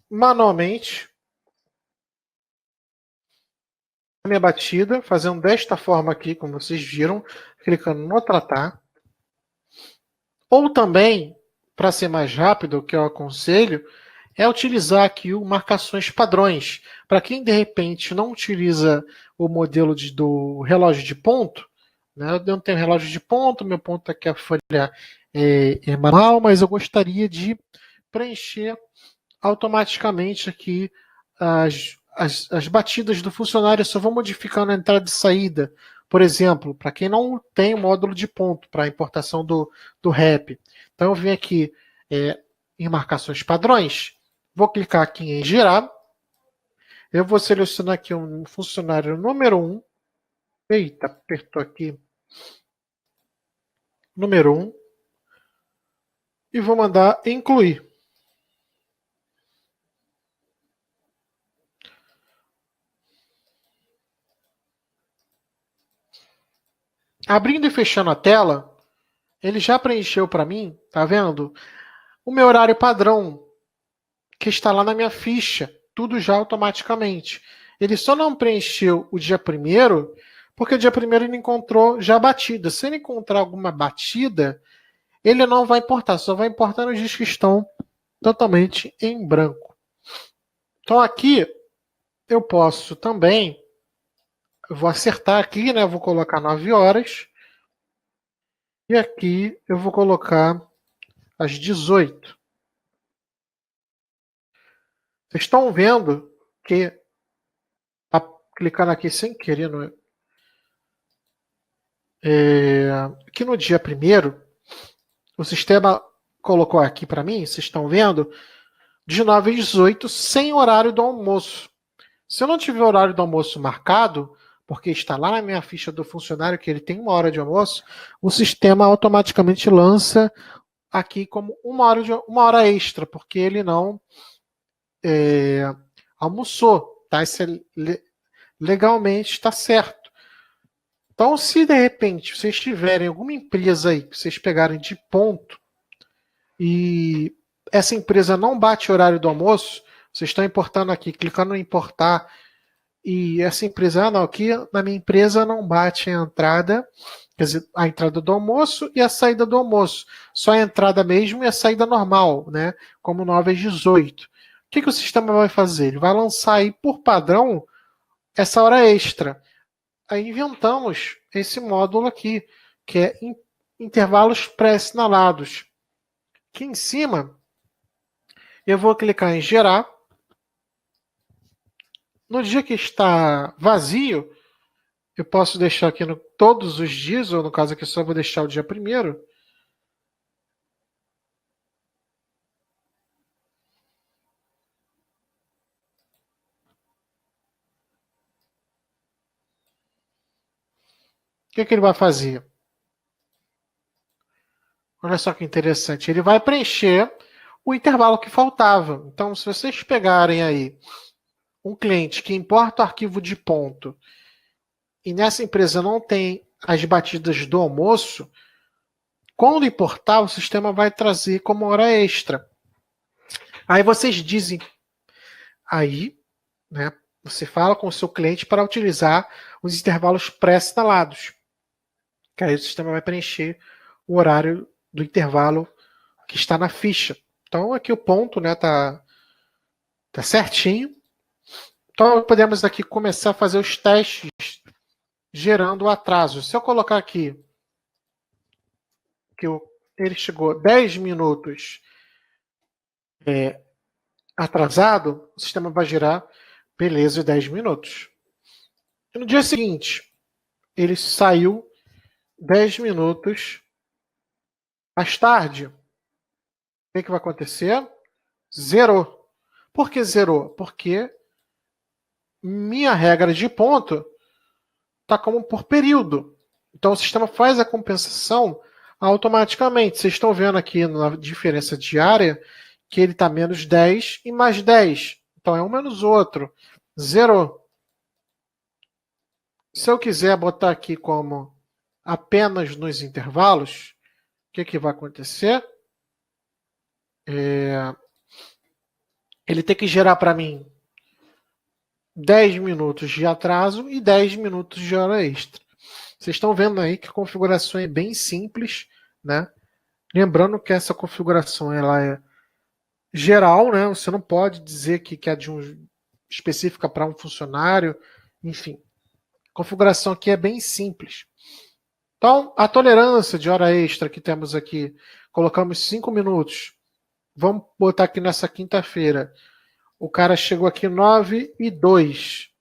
manualmente a minha batida, fazendo desta forma aqui, como vocês viram, clicando no tratar. Ou também, para ser mais rápido, o que eu aconselho, é utilizar aqui o marcações padrões. Para quem de repente não utiliza o modelo do relógio de ponto, né? Eu não tenho relógio de ponto, meu ponto aqui a folha é manual, mas eu gostaria de preencher automaticamente aqui as batidas do funcionário. Eu só vou modificando a entrada e saída. Por exemplo, para quem não tem o módulo de ponto para importação do REP. Então eu venho aqui em marcações padrões, vou clicar aqui em gerar, eu vou selecionar aqui um funcionário número 1, eita, apertou aqui, número 1, e vou mandar incluir. Abrindo e fechando a tela, ele já preencheu para mim, tá vendo? O meu horário padrão, que está lá na minha ficha, tudo já automaticamente. Ele só não preencheu o dia primeiro, porque o dia primeiro ele encontrou já batida. Se ele encontrar alguma batida, ele não vai importar, só vai importar nos dias que estão totalmente em branco. Então aqui eu posso também, eu vou acertar aqui, né? Eu vou colocar 9 horas. E aqui eu vou colocar às 18. Vocês estão vendo que, clicando aqui sem querer, que no dia primeiro, o sistema colocou aqui para mim, vocês estão vendo, de 9 às 18, sem horário do almoço. Se eu não tiver horário do almoço marcado, porque está lá na minha ficha do funcionário que ele tem 1 hora de almoço, o sistema automaticamente lança aqui como 1 hora extra, porque ele não almoçou, tá? Isso legalmente está certo. Então, se de repente vocês tiverem alguma empresa aí que vocês pegarem de ponto e essa empresa não bate o horário do almoço, vocês estão importando aqui, clicando em importar, e essa empresa, não, aqui na minha empresa não bate a entrada, quer dizer, a entrada do almoço e a saída do almoço, só a entrada mesmo e a saída normal, né? Como 9 às 18. O que o sistema vai fazer? Ele vai lançar aí por padrão essa hora extra. Aí inventamos esse módulo aqui, que é intervalos pré-assinalados. Aqui em cima, eu vou clicar em gerar. No dia que está vazio, eu posso deixar aqui todos os dias, ou no caso aqui só vou deixar o dia primeiro. que ele vai fazer? Olha só que interessante. Ele vai preencher o intervalo que faltava. Então, se vocês pegarem aí um cliente que importa o arquivo de ponto e nessa empresa não tem as batidas do almoço, quando importar, o sistema vai trazer como hora extra. Aí vocês dizem, aí, né, você fala com o seu cliente para utilizar os intervalos pré-assinalados. Que aí o sistema vai preencher o horário do intervalo que está na ficha. Então aqui o ponto, né, tá certinho. Então podemos aqui começar a fazer os testes gerando o atraso. Se eu colocar aqui que ele chegou 10 minutos atrasado, o sistema vai gerar beleza 10 minutos. E no dia seguinte, ele saiu 10 minutos mais tarde. O que vai acontecer? Zerou. Por que zerou? Porque minha regra de ponto está como por período. Então o sistema faz a compensação automaticamente. Vocês estão vendo aqui na diferença diária que ele está menos 10 e mais 10. Então é um menos o outro. Zerou. Se eu quiser botar aqui como apenas nos intervalos, o que vai acontecer? Ele tem que gerar para mim 10 minutos de atraso e 10 minutos de hora extra. Vocês estão vendo aí que a configuração é bem simples, né? Lembrando que essa configuração ela é geral, né? Você não pode dizer que é específica para um funcionário, enfim. A configuração aqui é bem simples. Então, a tolerância de hora extra que temos aqui, colocamos 5 minutos. Vamos botar aqui nessa quinta-feira. O cara chegou aqui 9:02.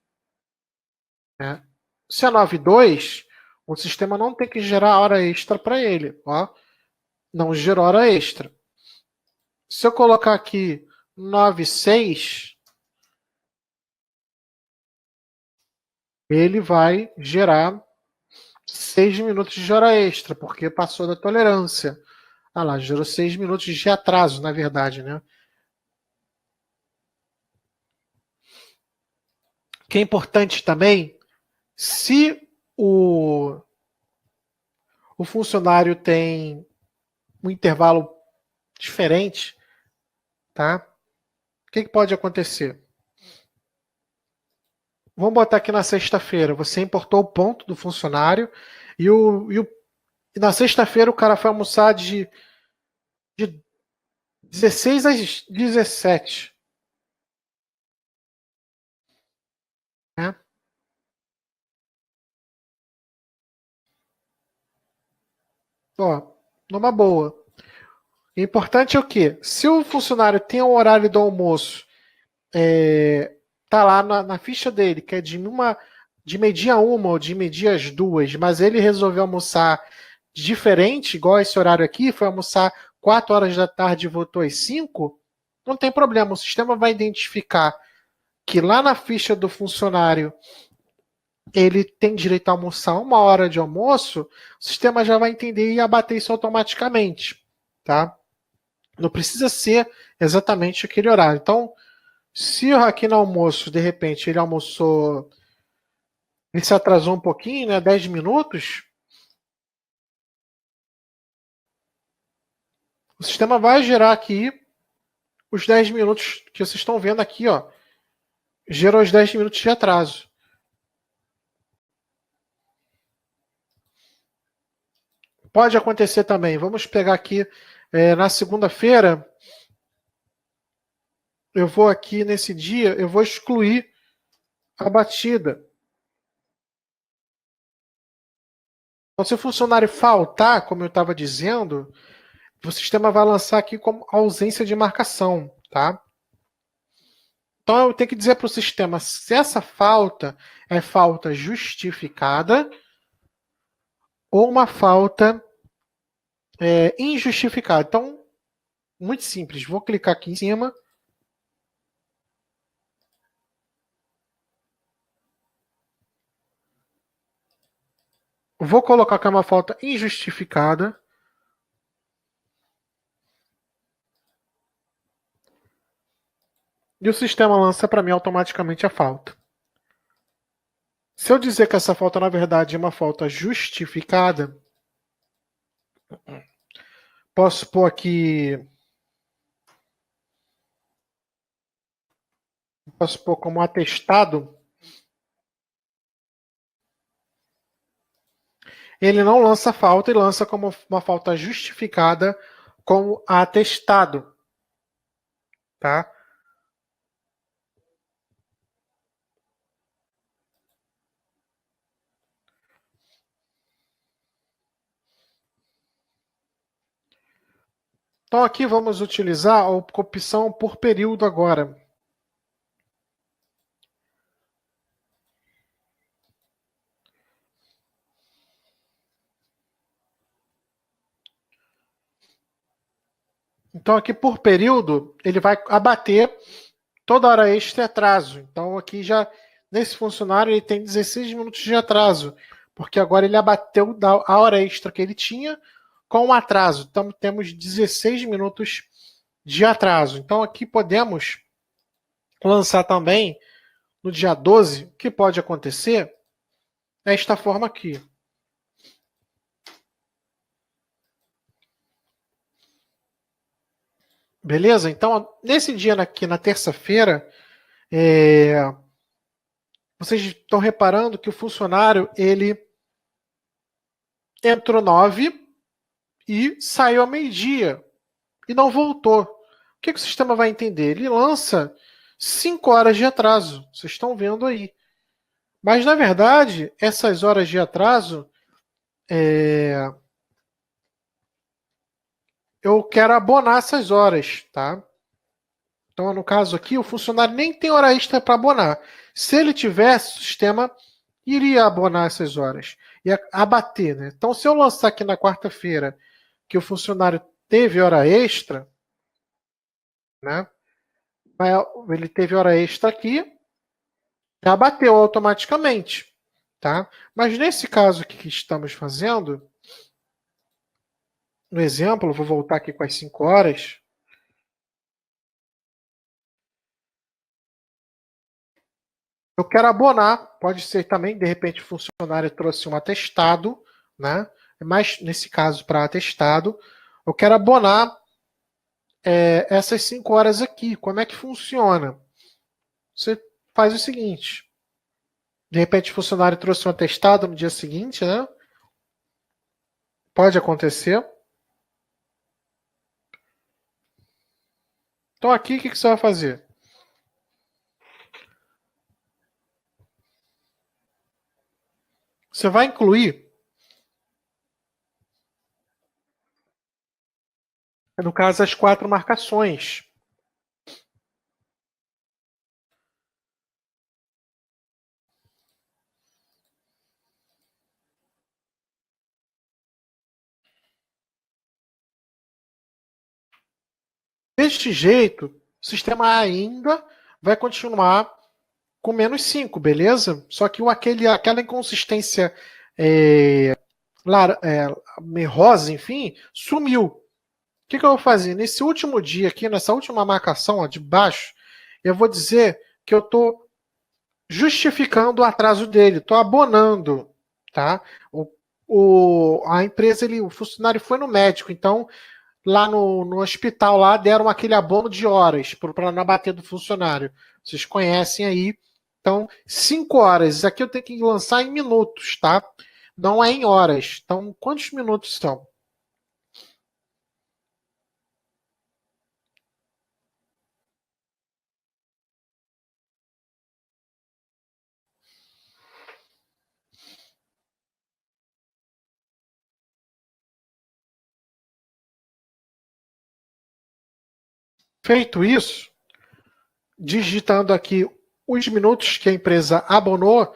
Né? Se é 9:02, o sistema não tem que gerar hora extra para ele. Ó. Não gerou hora extra. Se eu colocar aqui 9:06, ele vai gerar 6 minutos de hora extra, porque passou da tolerância. Ah lá, gerou 6 minutos de atraso, na verdade, né? O que é importante também, se o funcionário tem um intervalo diferente, tá? O que pode acontecer? Vamos botar aqui na sexta-feira. Você importou o ponto do funcionário e na sexta-feira o cara foi almoçar de 16 às 17. Né? Ó, numa boa. O importante é o quê? Se o funcionário tem o horário do almoço, tá lá na ficha dele, que é de meio-dia uma ou de meio-dia às 2, mas ele resolveu almoçar diferente, igual esse horário aqui, foi almoçar 4 horas da tarde e voltou às 5, não tem problema. O sistema vai identificar que lá na ficha do funcionário ele tem direito a almoçar 1 hora de almoço, o sistema já vai entender e abater isso automaticamente, tá? Não precisa ser exatamente aquele horário. Então, se aqui no almoço, de repente, ele se atrasou um pouquinho, né, 10 minutos, o sistema vai gerar aqui os 10 minutos que vocês estão vendo aqui, ó. Gerou os 10 minutos de atraso. Pode acontecer também. Vamos pegar aqui na segunda-feira. Eu vou aqui nesse dia, eu vou excluir a batida. Então, se o funcionário faltar, como eu estava dizendo, o sistema vai lançar aqui como ausência de marcação, tá? Então eu tenho que dizer para o sistema se essa falta é falta justificada ou uma falta injustificada. Então, muito simples. Vou clicar aqui em cima. Vou colocar que é uma falta injustificada. E o sistema lança para mim automaticamente a falta. Se eu dizer que essa falta, na verdade, é uma falta justificada, posso pôr aqui. Posso pôr como atestado. Ele não lança falta e lança como uma falta justificada como atestado. Tá? Então aqui vamos utilizar a opção por período agora. Então aqui por período, ele vai abater toda hora extra e atraso. Então aqui já, nesse funcionário, ele tem 16 minutos de atraso, porque agora ele abateu a hora extra que ele tinha com o atraso. Então temos 16 minutos de atraso. Então aqui podemos lançar também no dia 12, o que pode acontecer é esta forma aqui. Beleza? Então, nesse dia aqui, na terça-feira, vocês estão reparando que o funcionário, ele entrou 9 e saiu ao meio-dia e não voltou. O que o sistema vai entender? Ele lança 5 horas de atraso. Vocês estão vendo aí. Mas, na verdade, essas horas de atraso, eu quero abonar essas horas, tá? Então, no caso aqui, o funcionário nem tem hora extra para abonar. Se ele tivesse, o sistema iria abonar essas horas e abater, né? Então, se eu lançar aqui na quarta-feira que o funcionário teve hora extra, né? Ele teve hora extra aqui, já bateu automaticamente, tá? Mas nesse caso aqui que estamos fazendo, no exemplo, vou voltar aqui com as 5 horas. Eu quero abonar, pode ser também, de repente, o funcionário trouxe um atestado, né? Mas nesse caso, para atestado, eu quero abonar essas 5 horas aqui. Como é que funciona? Você faz o seguinte: de repente, o funcionário trouxe um atestado no dia seguinte, né? Pode acontecer. Então, aqui, o que você vai fazer? Você vai incluir, no caso, as 4 marcações. Deste jeito, o sistema ainda vai continuar com menos 5, beleza? Só que aquela inconsistência rosa, enfim, sumiu. O que eu vou fazer? Nesse último dia aqui, nessa última marcação ó, de baixo, eu vou dizer que eu estou justificando o atraso dele, estou abonando, tá? A empresa, o funcionário foi no médico, então lá no hospital lá deram aquele abono de horas para não abater do funcionário. Vocês conhecem aí. Então, 5 horas. Isso aqui eu tenho que lançar em minutos, tá? Não é em horas. Então, quantos minutos são? Feito isso, digitando aqui os minutos que a empresa abonou,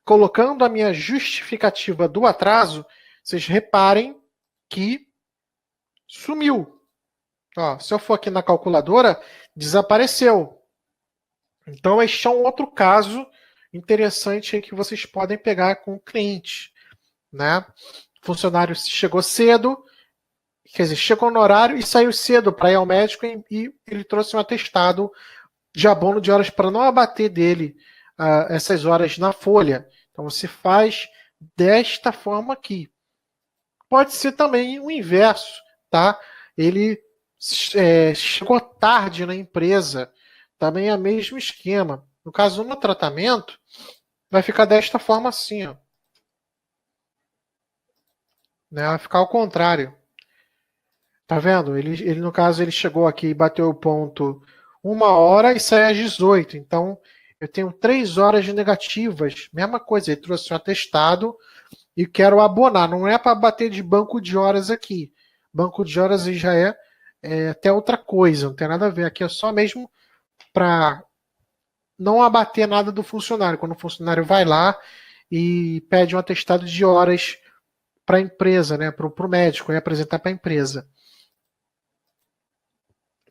colocando a minha justificativa do atraso, vocês reparem que sumiu. Ó, se eu for aqui na calculadora, desapareceu. Então, este é um outro caso interessante que vocês podem pegar com o cliente. né? O funcionário chegou cedo, quer dizer, chegou no horário e saiu cedo para ir ao médico e ele trouxe um atestado de abono de horas para não abater dele essas horas na folha. Então você faz desta forma aqui. Pode ser também o inverso, tá? Ele chegou tarde na empresa, também é o mesmo esquema. No caso, no tratamento, vai ficar desta forma assim, ó, né? Vai ficar ao contrário. Tá vendo? No caso, ele chegou aqui e bateu o ponto 1 hora e saiu às 18. Então, eu tenho 3 horas de negativas. Mesma coisa, ele trouxe um atestado e quero abonar. Não é para bater de banco de horas aqui. Banco de horas já é até outra coisa, não tem nada a ver. Aqui é só mesmo para não abater nada do funcionário. Quando o funcionário vai lá e pede um atestado de horas para a empresa, né, para o médico, e apresentar para a empresa.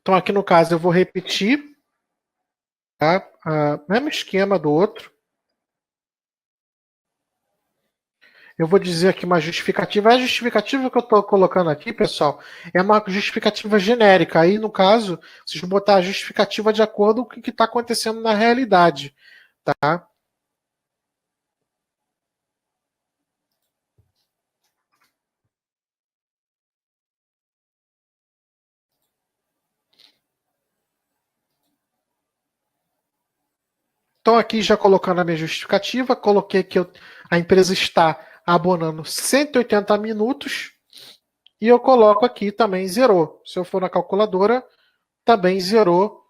Então, aqui no caso, eu vou repetir, tá? Mesmo esquema do outro. Eu vou dizer aqui uma justificativa. A justificativa que eu estou colocando aqui, pessoal, é uma justificativa genérica. Aí, no caso, vocês vão botar a justificativa de acordo com o que está acontecendo na realidade, tá? Então, aqui já colocando a minha justificativa, coloquei que a empresa está abonando 180 minutos e eu coloco aqui também zerou. Se eu for na calculadora, também zerou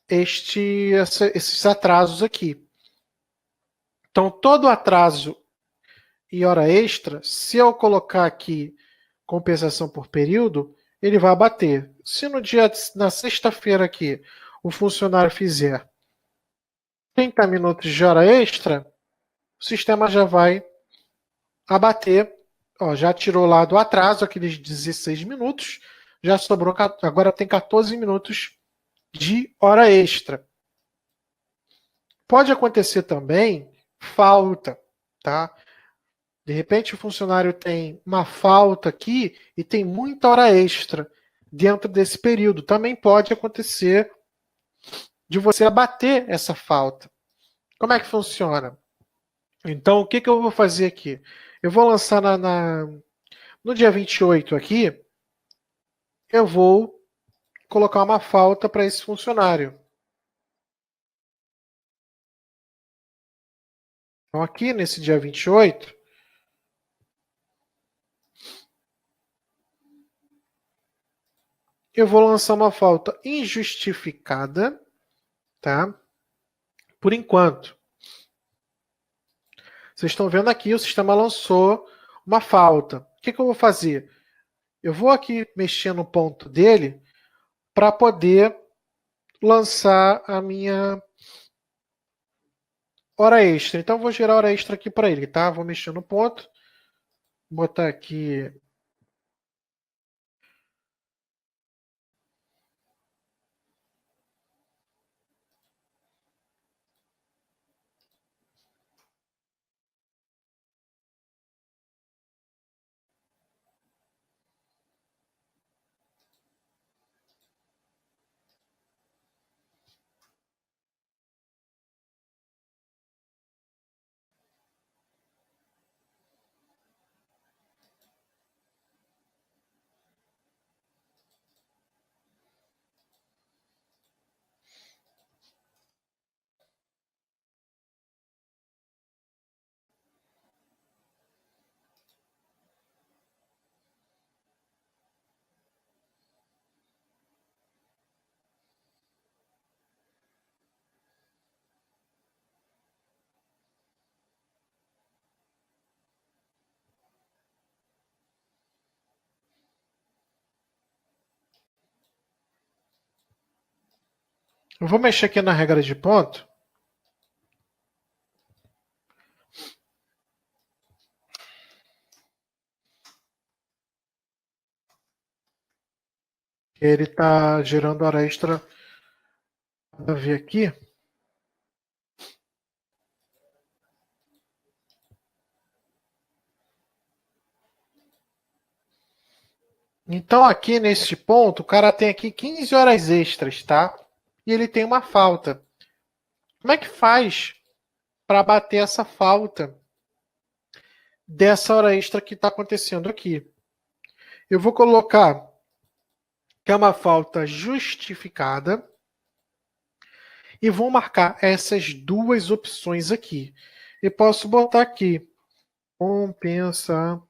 esses atrasos aqui. Então, todo atraso e hora extra, se eu colocar aqui compensação por período, ele vai abater. Se na sexta-feira aqui, o funcionário fizer 30 minutos de hora extra, o sistema já vai abater. Ó, já tirou lá do atraso aqueles 16 minutos, já sobrou, agora tem 14 minutos de hora extra. Pode acontecer também falta, tá? De repente o funcionário tem uma falta aqui e tem muita hora extra dentro desse período. Também pode acontecer de você abater essa falta. Como é que funciona? Então, o que, que eu vou fazer aqui? Eu vou lançar no dia 28 aqui, eu vou colocar uma falta para esse funcionário. Então, aqui nesse dia 28, eu vou lançar uma falta injustificada, tá? Por enquanto. Vocês estão vendo aqui, o sistema lançou uma falta. O que, que eu vou fazer? Eu vou aqui mexer no ponto dele para poder lançar a minha hora extra. Então, eu vou gerar hora extra aqui para ele, tá? Vou mexer no ponto, botar aqui. Eu vou mexer aqui na regra de ponto. Ele está gerando hora extra. Vou ver aqui. Então, aqui nesse ponto, o cara tem aqui 15 horas extras, tá? E ele tem uma falta. Como é que faz para bater essa falta dessa hora extra que está acontecendo aqui? Eu vou colocar que é uma falta justificada e vou marcar essas duas opções aqui. E posso botar aqui compensação.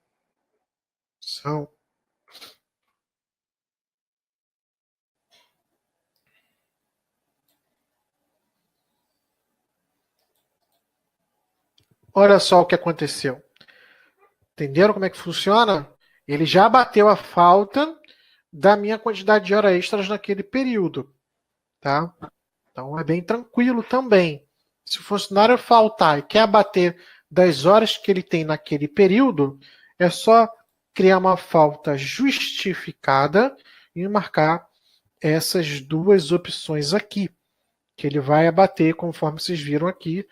Olha só o que aconteceu. Entenderam como é que funciona? Ele já bateu a falta da minha quantidade de horas extras naquele período, tá? Então é bem tranquilo também. Se o funcionário faltar e quer abater das horas que ele tem naquele período, é só criar uma falta justificada e marcar essas duas opções aqui, que ele vai abater, conforme vocês viram aqui,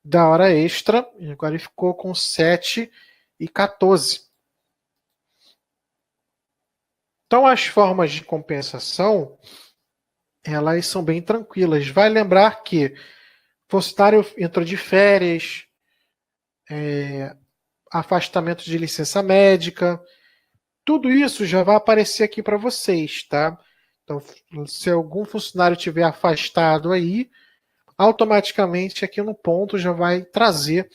da hora extra. E agora ele ficou com 7 e 14. Então as formas de compensação, elas são bem tranquilas. Vai lembrar que o funcionário entrou de férias, afastamento de licença médica, tudo isso já vai aparecer aqui para vocês, tá? Então, se algum funcionário tiver afastado aí, automaticamente aqui no ponto já vai trazer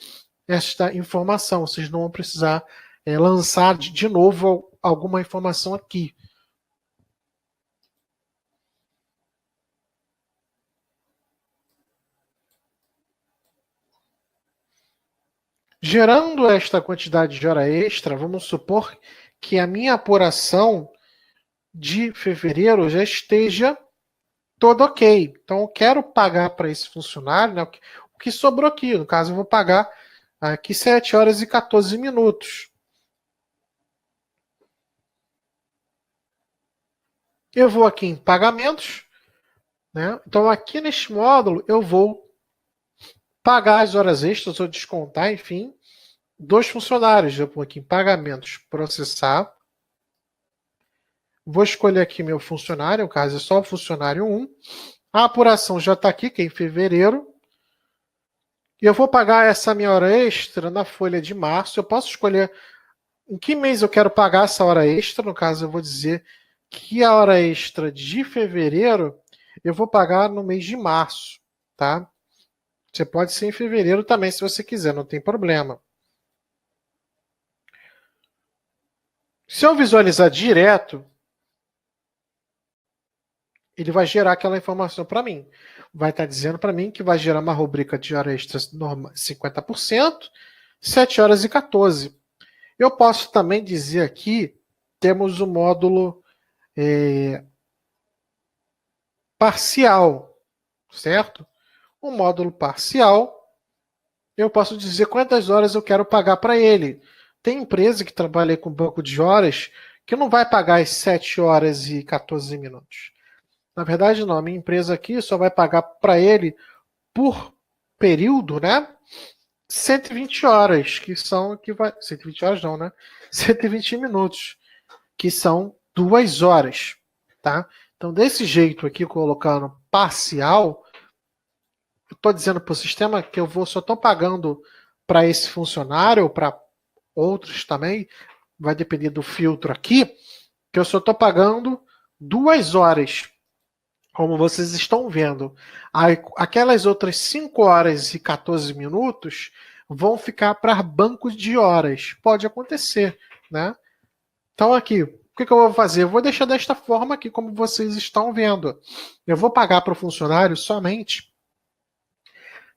esta informação. Vocês não vão precisar lançar de novo alguma informação aqui. Gerando esta quantidade de hora extra, vamos supor que a minha apuração de fevereiro já esteja todo ok. Então, eu quero pagar para esse funcionário, né, o que sobrou aqui. No caso, eu vou pagar aqui 7 horas e 14 minutos. Eu vou aqui em pagamentos, né? Então, aqui neste módulo, eu vou pagar as horas extras ou descontar, enfim, dos funcionários. Eu vou aqui em pagamentos, processar. Vou escolher aqui meu funcionário, no caso é só o funcionário 1. A apuração já está aqui, que é em fevereiro. E eu vou pagar essa minha hora extra na folha de março. Eu posso escolher em que mês eu quero pagar essa hora extra. No caso, eu vou dizer que a hora extra de fevereiro eu vou pagar no mês de março, tá? Você pode ser em fevereiro também, se você quiser, não tem problema. Se eu visualizar direto, ele vai gerar aquela informação para mim. Vai estar dizendo para mim que vai gerar uma rubrica de hora extra 50%, 7 horas e 14. Eu posso também dizer aqui, temos o módulo parcial, certo? O módulo parcial, eu posso dizer quantas horas eu quero pagar para ele. Tem empresa que trabalha com banco de horas que não vai pagar as 7 horas e 14 minutos. Na verdade, não. A minha empresa aqui só vai pagar para ele por período, né? 120 horas, que são que vai 120 horas não, né? 120 minutos, que são 2 horas, tá? Então, desse jeito aqui, colocando parcial, eu estou dizendo para o sistema que eu só estou pagando para esse funcionário, ou para outros também, vai depender do filtro aqui, que eu só estou pagando 2 horas, como vocês estão vendo. Aquelas outras 5 horas e 14 minutos vão ficar para bancos de horas. Pode acontecer, né? Então aqui, o que eu vou fazer? Eu vou deixar desta forma aqui, como vocês estão vendo. Eu vou pagar para o funcionário somente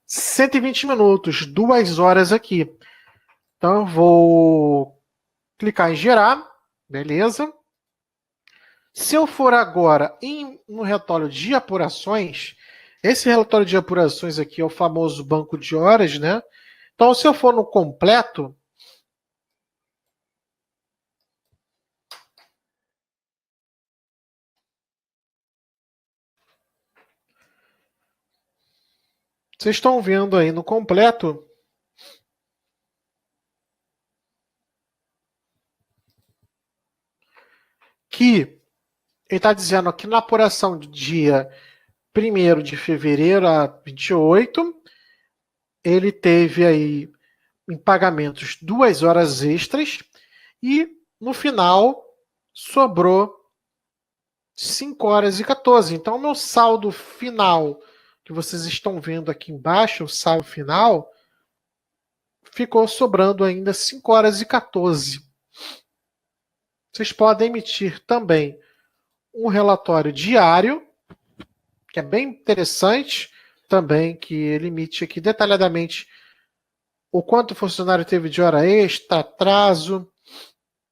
120 minutos, 2 horas aqui. Então eu vou clicar em gerar, beleza. Se eu for agora no relatório de apurações, esse relatório de apurações aqui é o famoso banco de horas, né? Então, se eu for no completo, vocês estão vendo aí no completo que ele está dizendo aqui na apuração de dia 1º de fevereiro a 28, ele teve aí em pagamentos 2 horas extras e no final sobrou 5 horas e 14. Então, o meu saldo final, que vocês estão vendo aqui embaixo, o saldo final, ficou sobrando ainda 5 horas e 14. Vocês podem emitir também um relatório diário, que é bem interessante também, que ele emite aqui detalhadamente o quanto o funcionário teve de hora extra, atraso,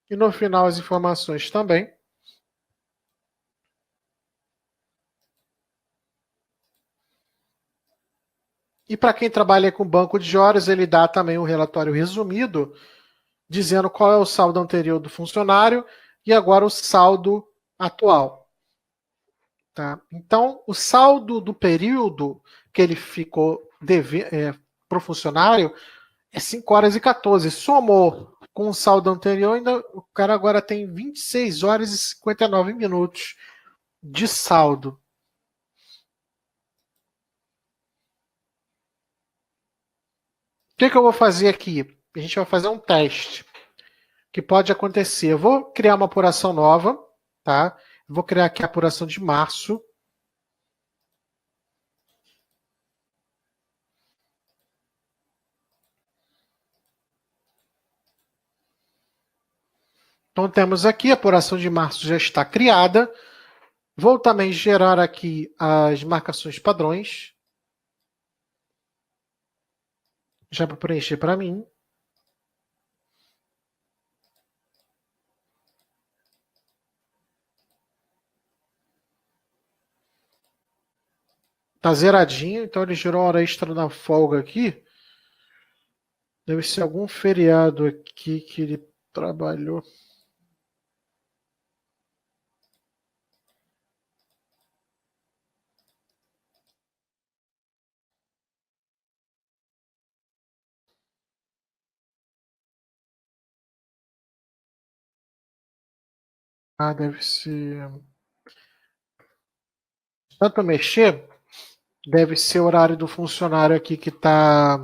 e no final as informações também. E para quem trabalha com banco de horas, ele dá também um relatório resumido, dizendo qual é o saldo anterior do funcionário e agora o saldo atual. Tá? Então, o saldo do período que ele ficou para o funcionário é 5 horas e 14. Somou com o saldo anterior, ainda, o cara agora tem 26 horas e 59 minutos de saldo. O que eu vou fazer aqui? A gente vai fazer um teste que pode acontecer. Eu vou criar uma apuração nova, tá? Vou criar aqui a apuração de março. Então temos aqui, a apuração de março já está criada. Vou também gerar aqui as marcações padrões. Já para preencher para mim. Tá zeradinho, então ele gerou hora extra na folga aqui. Deve ser algum feriado aqui que ele trabalhou. Ah, deve ser. Tanto mexer, deve ser o horário do funcionário aqui que tá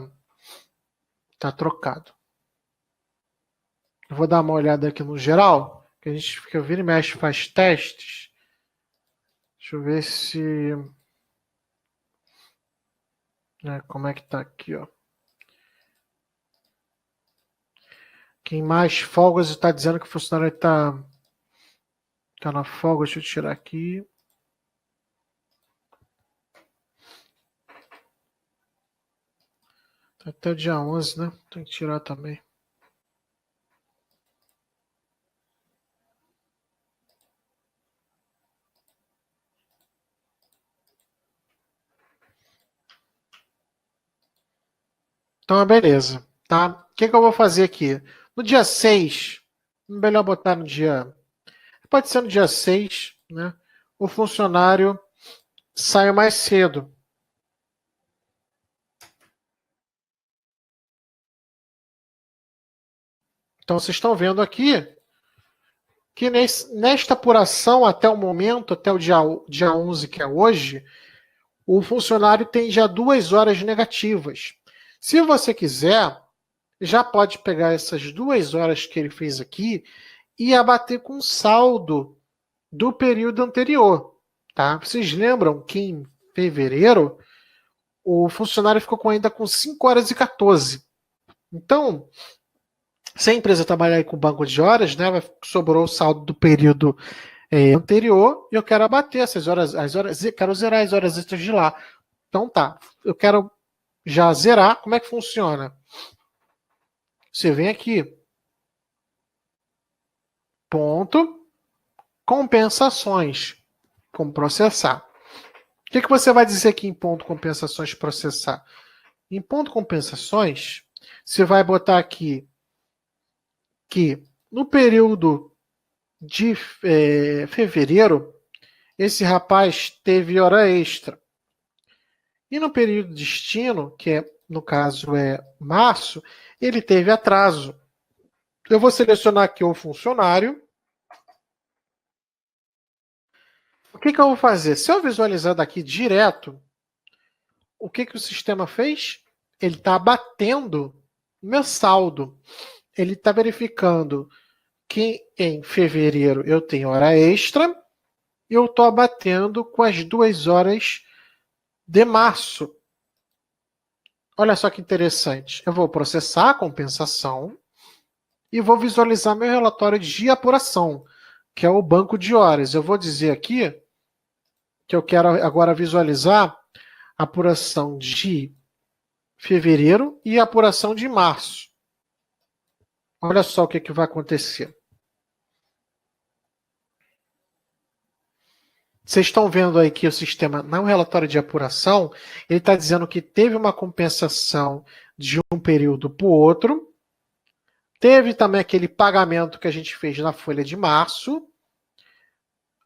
trocado. Eu vou dar uma olhada aqui no geral, que a gente fica vira e mexe, faz testes. Deixa eu ver se. Como é que tá aqui, ó. Quem mais folgas está dizendo que o funcionário tá na folga. Deixa eu tirar aqui. Tá até o dia 11, né? Tem que tirar também. Então, beleza. Tá? O que eu vou fazer aqui? No dia 6, melhor botar no dia. Pode ser no dia 6, né? O funcionário sai mais cedo. Então, vocês estão vendo aqui que nesta apuração, até o momento, até o dia 11, que é hoje, o funcionário tem já 2 horas negativas. Se você quiser, já pode pegar essas 2 horas que ele fez aqui e abater com o saldo do período anterior. Tá? Vocês lembram que em fevereiro o funcionário ficou ainda com 5 horas e 14. Então, se a empresa trabalhar aí com banco de horas, né, sobrou o saldo do período anterior e eu quero abater essas horas, quero zerar as horas extras de lá. Então tá, eu quero já zerar. Como é que funciona? Você vem aqui, ponto, compensações, como processar. O que você vai dizer aqui em ponto compensações processar? Em ponto compensações, você vai botar aqui que no período de fevereiro, esse rapaz teve hora extra. E no período de destino, que no caso é março, ele teve atraso. Eu vou selecionar aqui o funcionário. O que eu vou fazer? Se eu visualizar daqui direto, o que o sistema fez? Ele está abatendo meu saldo. Ele está verificando que em fevereiro eu tenho hora extra e eu estou abatendo com as 2 horas de março. Olha só que interessante. Eu vou processar a compensação e vou visualizar meu relatório de apuração, que é o banco de horas. Eu vou dizer aqui que eu quero agora visualizar a apuração de fevereiro e a apuração de março. Olha só o que vai acontecer. Vocês estão vendo aí que o sistema, no relatório de apuração, ele está dizendo que teve uma compensação de um período para o outro. Teve também aquele pagamento que a gente fez na folha de março.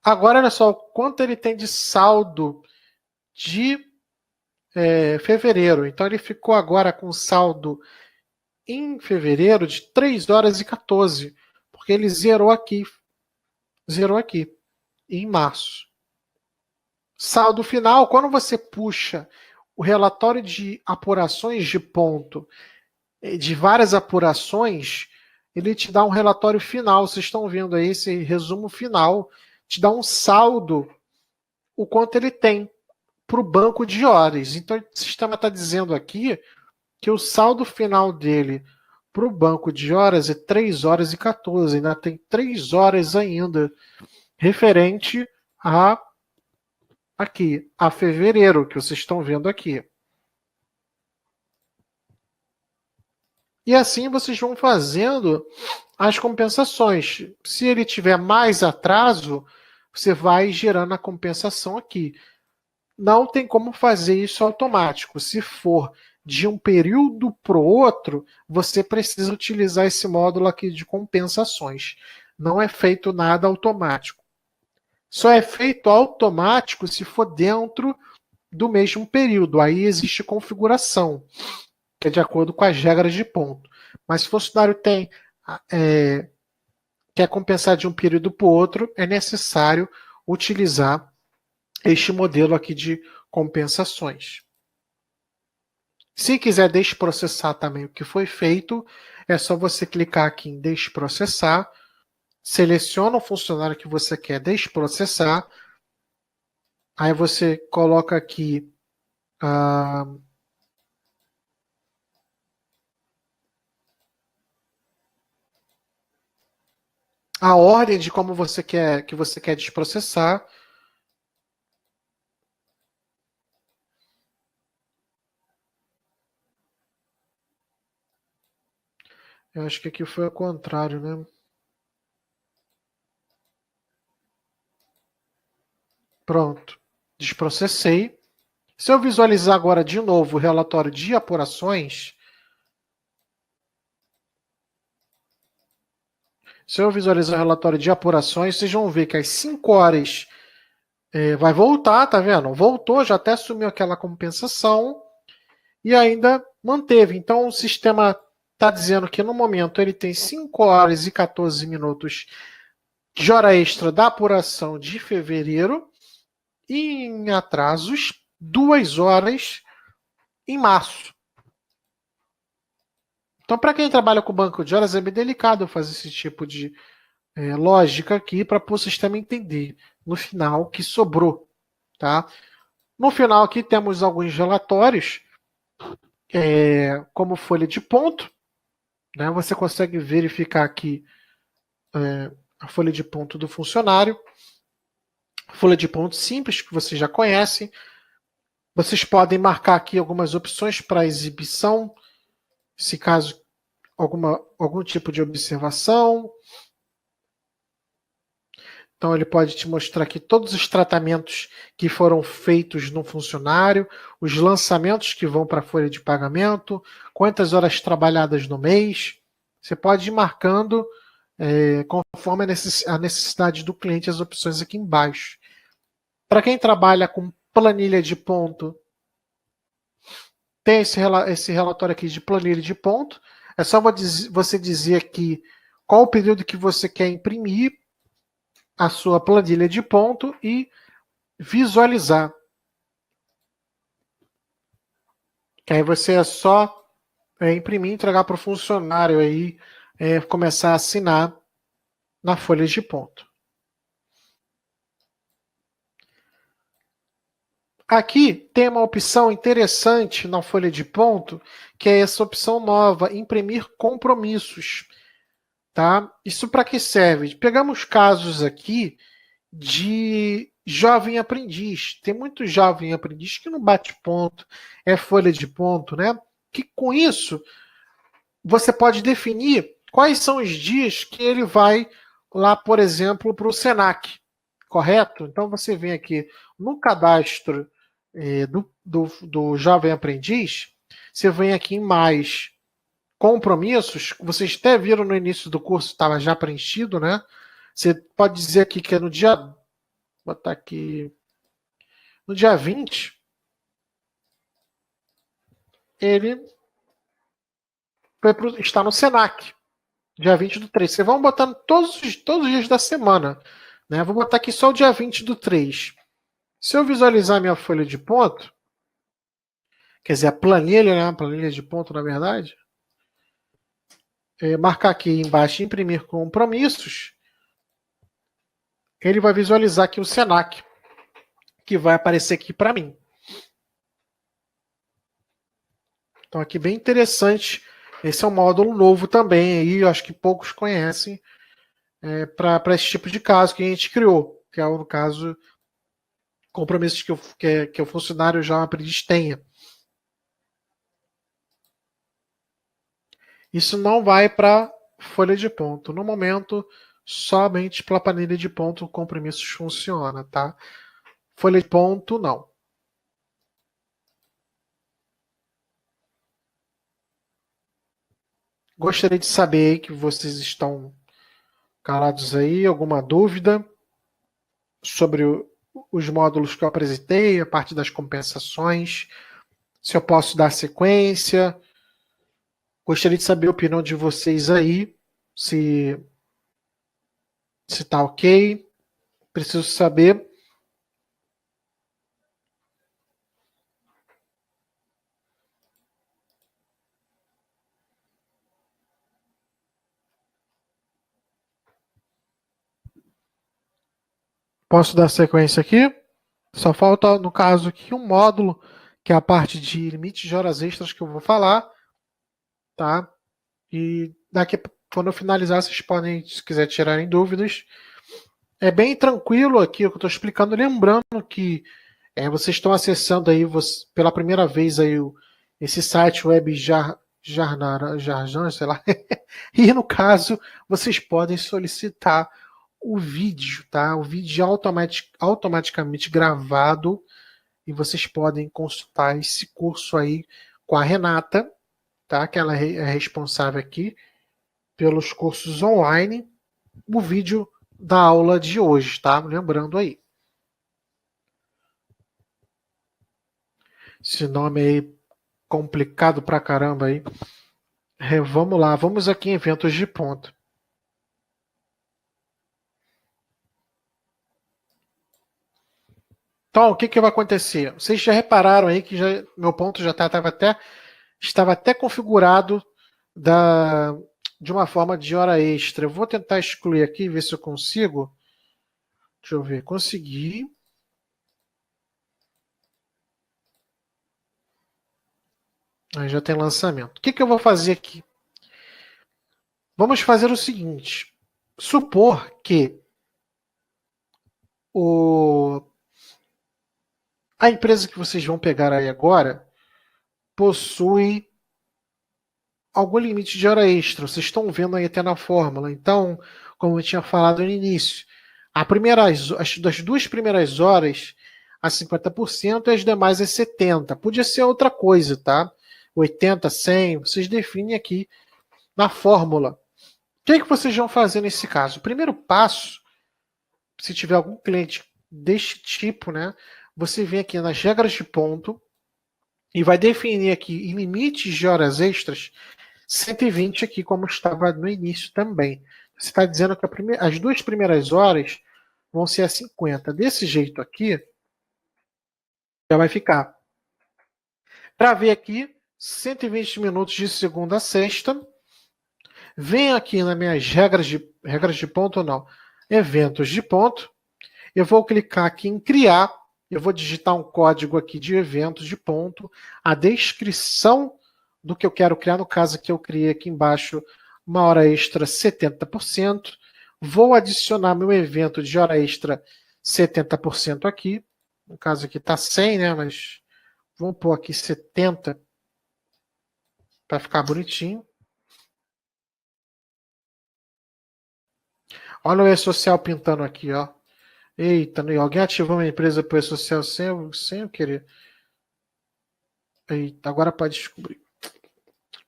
Agora, olha só quanto ele tem de saldo de fevereiro. Então, ele ficou agora com saldo em fevereiro de 3 horas e 14, porque ele zerou aqui em março. Saldo final, quando você puxa o relatório de apurações de ponto, de várias apurações, ele te dá um relatório final. Vocês estão vendo aí esse resumo final, te dá um saldo, o quanto ele tem para o banco de horas. Então, o sistema está dizendo aqui que o saldo final dele para o banco de horas é 3 horas e 14. Ainda tem 3 horas ainda, referente a aqui, a fevereiro, que vocês estão vendo aqui. E assim vocês vão fazendo as compensações. Se ele tiver mais atraso, você vai gerando a compensação aqui. Não tem como fazer isso automático. Se for de um período para o outro, você precisa utilizar esse módulo aqui de compensações. Não é feito nada automático. Só é feito automático se for dentro do mesmo período. Aí existe configuração, que é de acordo com as regras de ponto. Mas se o funcionário quer compensar de um período para o outro, é necessário utilizar este modelo aqui de compensações. Se quiser desprocessar também o que foi feito, é só você clicar aqui em desprocessar, seleciona o funcionário que você quer desprocessar, aí você coloca aqui a ordem de como você quer desprocessar. Eu acho que aqui foi ao contrário, né? Pronto. Desprocessei. Se eu visualizar agora de novo o relatório de apurações, se eu visualizar o relatório de apurações, vocês vão ver que às 5 horas vai voltar, tá vendo? Voltou, já até assumiu aquela compensação e ainda manteve. Então o sistema está dizendo que no momento ele tem 5 horas e 14 minutos de hora extra da apuração de fevereiro e em atrasos 2 horas em março. Então, para quem trabalha com banco de horas, é bem delicado fazer esse tipo de lógica aqui para o sistema entender no final que sobrou. Tá? No final aqui temos alguns relatórios, como folha de ponto. Né? Você consegue verificar aqui a folha de ponto do funcionário. Folha de ponto simples, que vocês já conhecem. Vocês podem marcar aqui algumas opções para exibição, se caso algum tipo de observação. Então, ele pode te mostrar aqui todos os tratamentos que foram feitos no funcionário, os lançamentos que vão para a folha de pagamento, quantas horas trabalhadas no mês. Você pode ir marcando conforme a necessidade do cliente as opções aqui embaixo. Para quem trabalha com planilha de ponto, tem esse relatório aqui de planilha de ponto. É só você dizer aqui qual o período que você quer imprimir a sua planilha de ponto e visualizar. Que aí você é só imprimir, entregar para o funcionário aí começar a assinar na folha de ponto. Aqui tem uma opção interessante na folha de ponto, que é essa opção nova, imprimir compromissos. Tá? Isso para que serve? Pegamos casos aqui de jovem aprendiz. Tem muito jovem aprendiz que não bate ponto, é folha de ponto, né? Que com isso você pode definir quais são os dias que ele vai lá, por exemplo, para o Senac, correto? Então você vem aqui no cadastro do jovem aprendiz, você vem aqui em mais compromissos, vocês até viram no início do curso, estava já preenchido, né? Você pode dizer aqui que é no dia, vou botar aqui, no dia 20, ele está no Senac, dia 20 do 3. Vocês vão botando todos os dias da semana, né? Vou botar aqui só o dia 20 do 3. Se eu visualizar minha folha de ponto, quer dizer, a planilha, né? A planilha de ponto, na verdade, marcar aqui embaixo, imprimir compromissos, ele vai visualizar aqui o Senac, que vai aparecer aqui para mim. Então aqui bem interessante. Esse é um módulo novo também, aí eu acho que poucos conhecem para esse tipo de caso que a gente criou, que é o caso compromissos que o funcionário já aprendiz tenha. Isso não vai para folha de ponto. No momento, somente para a planilha de ponto compromissos funciona, tá? Folha de ponto, não. Gostaria de saber que vocês estão calados aí, alguma dúvida sobre os módulos que eu apresentei, a parte das compensações, se eu posso dar sequência. Gostaria de saber a opinião de vocês aí, se tá ok. Preciso saber. Posso dar sequência aqui? Só falta, no caso aqui, um módulo, que é a parte de limite de horas extras que eu vou falar, tá? E daqui, quando eu finalizar, vocês podem, se quiser tirarem dúvidas. É bem tranquilo aqui o que eu estou explicando, lembrando que vocês estão acessando aí pela primeira vez aí esse site web Jarjan, sei lá. E no caso, vocês podem solicitar o vídeo, tá? O vídeo automaticamente gravado e vocês podem consultar esse curso aí com a Renata, tá? Que ela é responsável aqui pelos cursos online, o vídeo da aula de hoje, tá? Lembrando aí. Esse nome aí complicado pra caramba aí. Vamos lá, vamos aqui em eventos de ponto. Então, o que vai acontecer? Vocês já repararam aí que meu ponto já estava até configurado de uma forma de hora extra. Eu vou tentar excluir aqui, ver se eu consigo. Deixa eu ver, consegui. Aí já tem lançamento. O que eu vou fazer aqui? Vamos fazer o seguinte. Supor que a empresa que vocês vão pegar aí agora possui algum limite de hora extra. Vocês estão vendo aí até na fórmula. Então, como eu tinha falado no início, das 2 primeiras horas a 50% e as demais a 70%. Podia ser outra coisa, tá? 80, 100, vocês definem aqui na fórmula. O que vocês vão fazer nesse caso? O primeiro passo, se tiver algum cliente deste tipo, né? Você vem aqui nas regras de ponto e vai definir aqui em limites de horas extras 120 aqui, como estava no início também. Você está dizendo que as 2 primeiras horas vão ser a 50. Desse jeito aqui, Já vai ficar. Para ver aqui, 120 minutos de segunda a sexta. Venho aqui nas minhas regras de ponto, não, eventos de ponto. Eu vou clicar aqui em criar. Eu vou digitar um código aqui de eventos de ponto. A descrição do que eu quero criar, no caso que eu criei aqui embaixo, uma hora extra 70%. Vou adicionar meu evento de hora extra 70% aqui. No caso aqui está 100, né? Mas vamos pôr aqui 70 para ficar bonitinho. Olha o E-Social pintando aqui, ó. Eita, alguém ativou minha empresa para o E-Social sem eu querer. Eita, agora pode descobrir.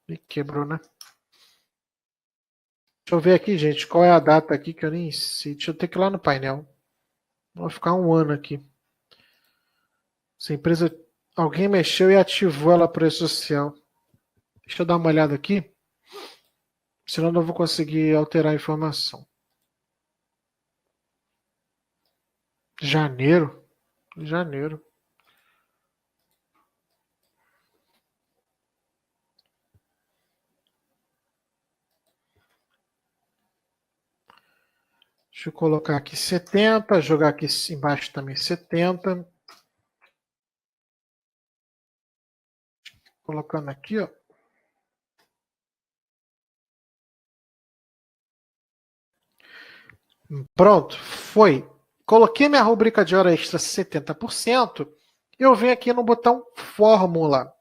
Me quebrou, né? Deixa eu ver aqui, gente, qual é a data aqui que eu nem sei. Deixa eu ter que ir lá no painel. Vou ficar um ano aqui. Essa empresa, alguém mexeu e ativou ela para o E-Social. Deixa eu dar uma olhada aqui. Senão eu não vou conseguir alterar a informação. Janeiro? Janeiro. Deixa eu colocar aqui 70, jogar aqui embaixo também 70. Colocando aqui, ó. Pronto, foi. Coloquei minha rubrica de hora extra 70%. Eu venho aqui no botão Fórmula.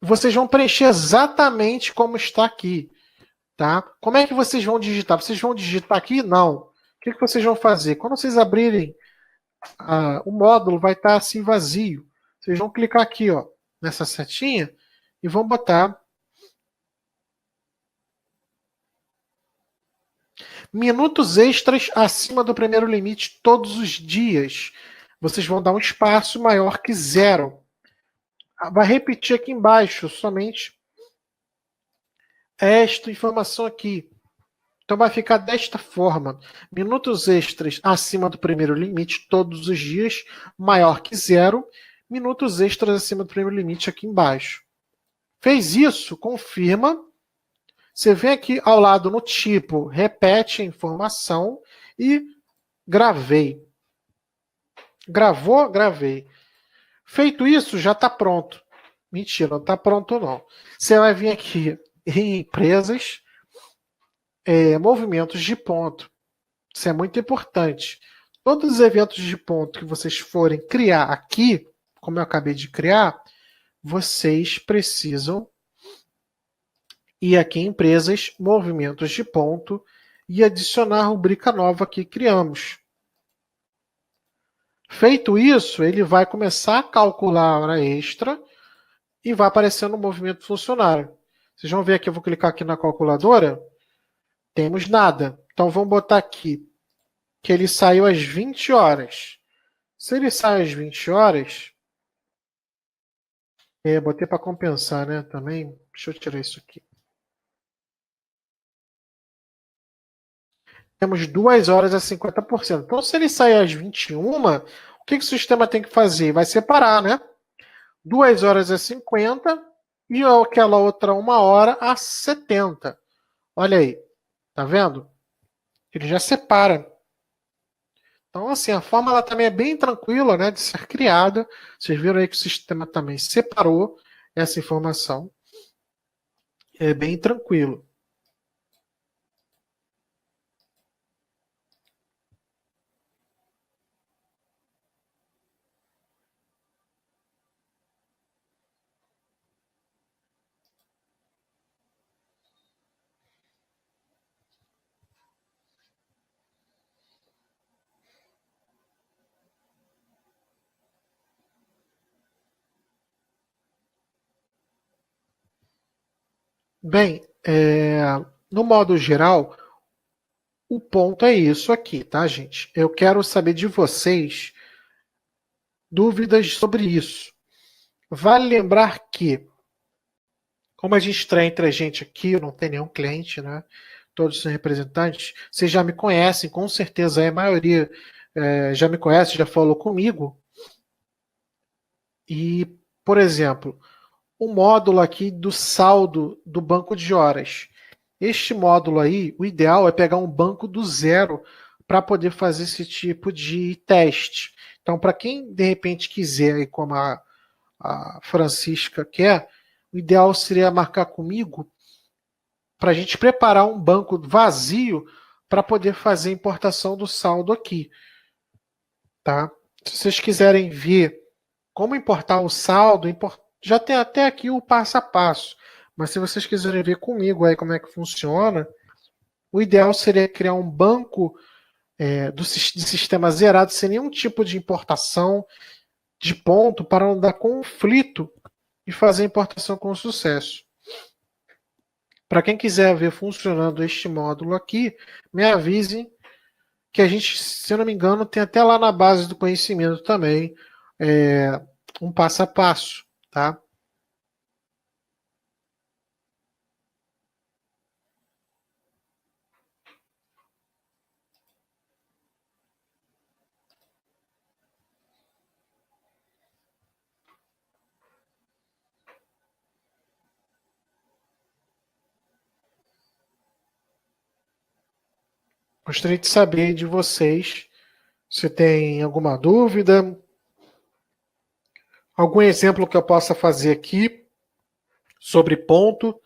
Vocês vão preencher exatamente como está aqui. Tá? Como é que vocês vão digitar? Vocês vão digitar aqui? Não. O que vocês vão fazer? Quando vocês abrirem o módulo, vai estar assim vazio. Vocês vão clicar aqui, ó, nessa setinha e vão botar minutos extras acima do primeiro limite todos os dias. Vocês vão dar um espaço maior que zero. Vai repetir aqui embaixo somente esta informação aqui. Então vai ficar desta forma: minutos extras acima do primeiro limite todos os dias, maior que zero. Minutos extras acima do primeiro limite aqui embaixo. Fez isso, confirma. Você vem aqui ao lado no tipo, repete a informação e gravei. Gravou, gravei. Feito isso, já está pronto. Mentira, não está pronto não. Você vai vir aqui em empresas, movimentos de ponto. Isso é muito importante. Todos os eventos de ponto que vocês forem criar aqui, como eu acabei de criar, vocês precisam ir aqui em empresas, movimentos de ponto e adicionar a rubrica nova que criamos. Feito isso, ele vai começar a calcular a hora extra e vai aparecer no movimento funcionário. Vocês vão ver aqui, eu vou clicar aqui na calculadora, temos nada. Então vamos botar aqui que ele saiu às 20 horas. Se ele sai às 20 horas, botei para compensar, né? Também, deixa eu tirar isso aqui. Temos 2 horas a 50%. Então, se ele sair às 21, o que o sistema tem que fazer? Vai separar, né? 2 horas a 50 e aquela outra 1 hora a 70. Olha aí. Tá vendo? Ele já separa. Então, assim, a fórmula também é bem tranquila, né, de ser criada. Vocês viram aí que o sistema também separou essa informação. É bem tranquilo. Bem, no modo geral, o ponto é isso aqui, tá, gente? Eu quero saber de vocês dúvidas sobre isso. Vale lembrar que, como a gente está entre a gente aqui, eu não tenho nenhum cliente, né? Todos são representantes. Vocês já me conhecem, com certeza a maioria já me conhece, já falou comigo. E, por exemplo, o módulo aqui do saldo do banco de horas. Este módulo aí, o ideal é pegar um banco do zero para poder fazer esse tipo de teste. Então, para quem de repente quiser, como a Francisca quer, o ideal seria marcar comigo para a gente preparar um banco vazio para poder fazer a importação do saldo aqui, tá? Se vocês quiserem ver como importar o saldo, já tem até aqui o passo a passo. Mas se vocês quiserem ver comigo aí como é que funciona, o ideal seria criar um banco de sistema zerado, sem nenhum tipo de importação de ponto, para não dar conflito e fazer a importação com sucesso. Para quem quiser ver funcionando este módulo aqui, me avisem que a gente, se eu não me engano, tem até lá na base do conhecimento também um passo a passo, tá? Gostaria de saber de vocês se tem alguma dúvida, algum exemplo que eu possa fazer aqui sobre ponto.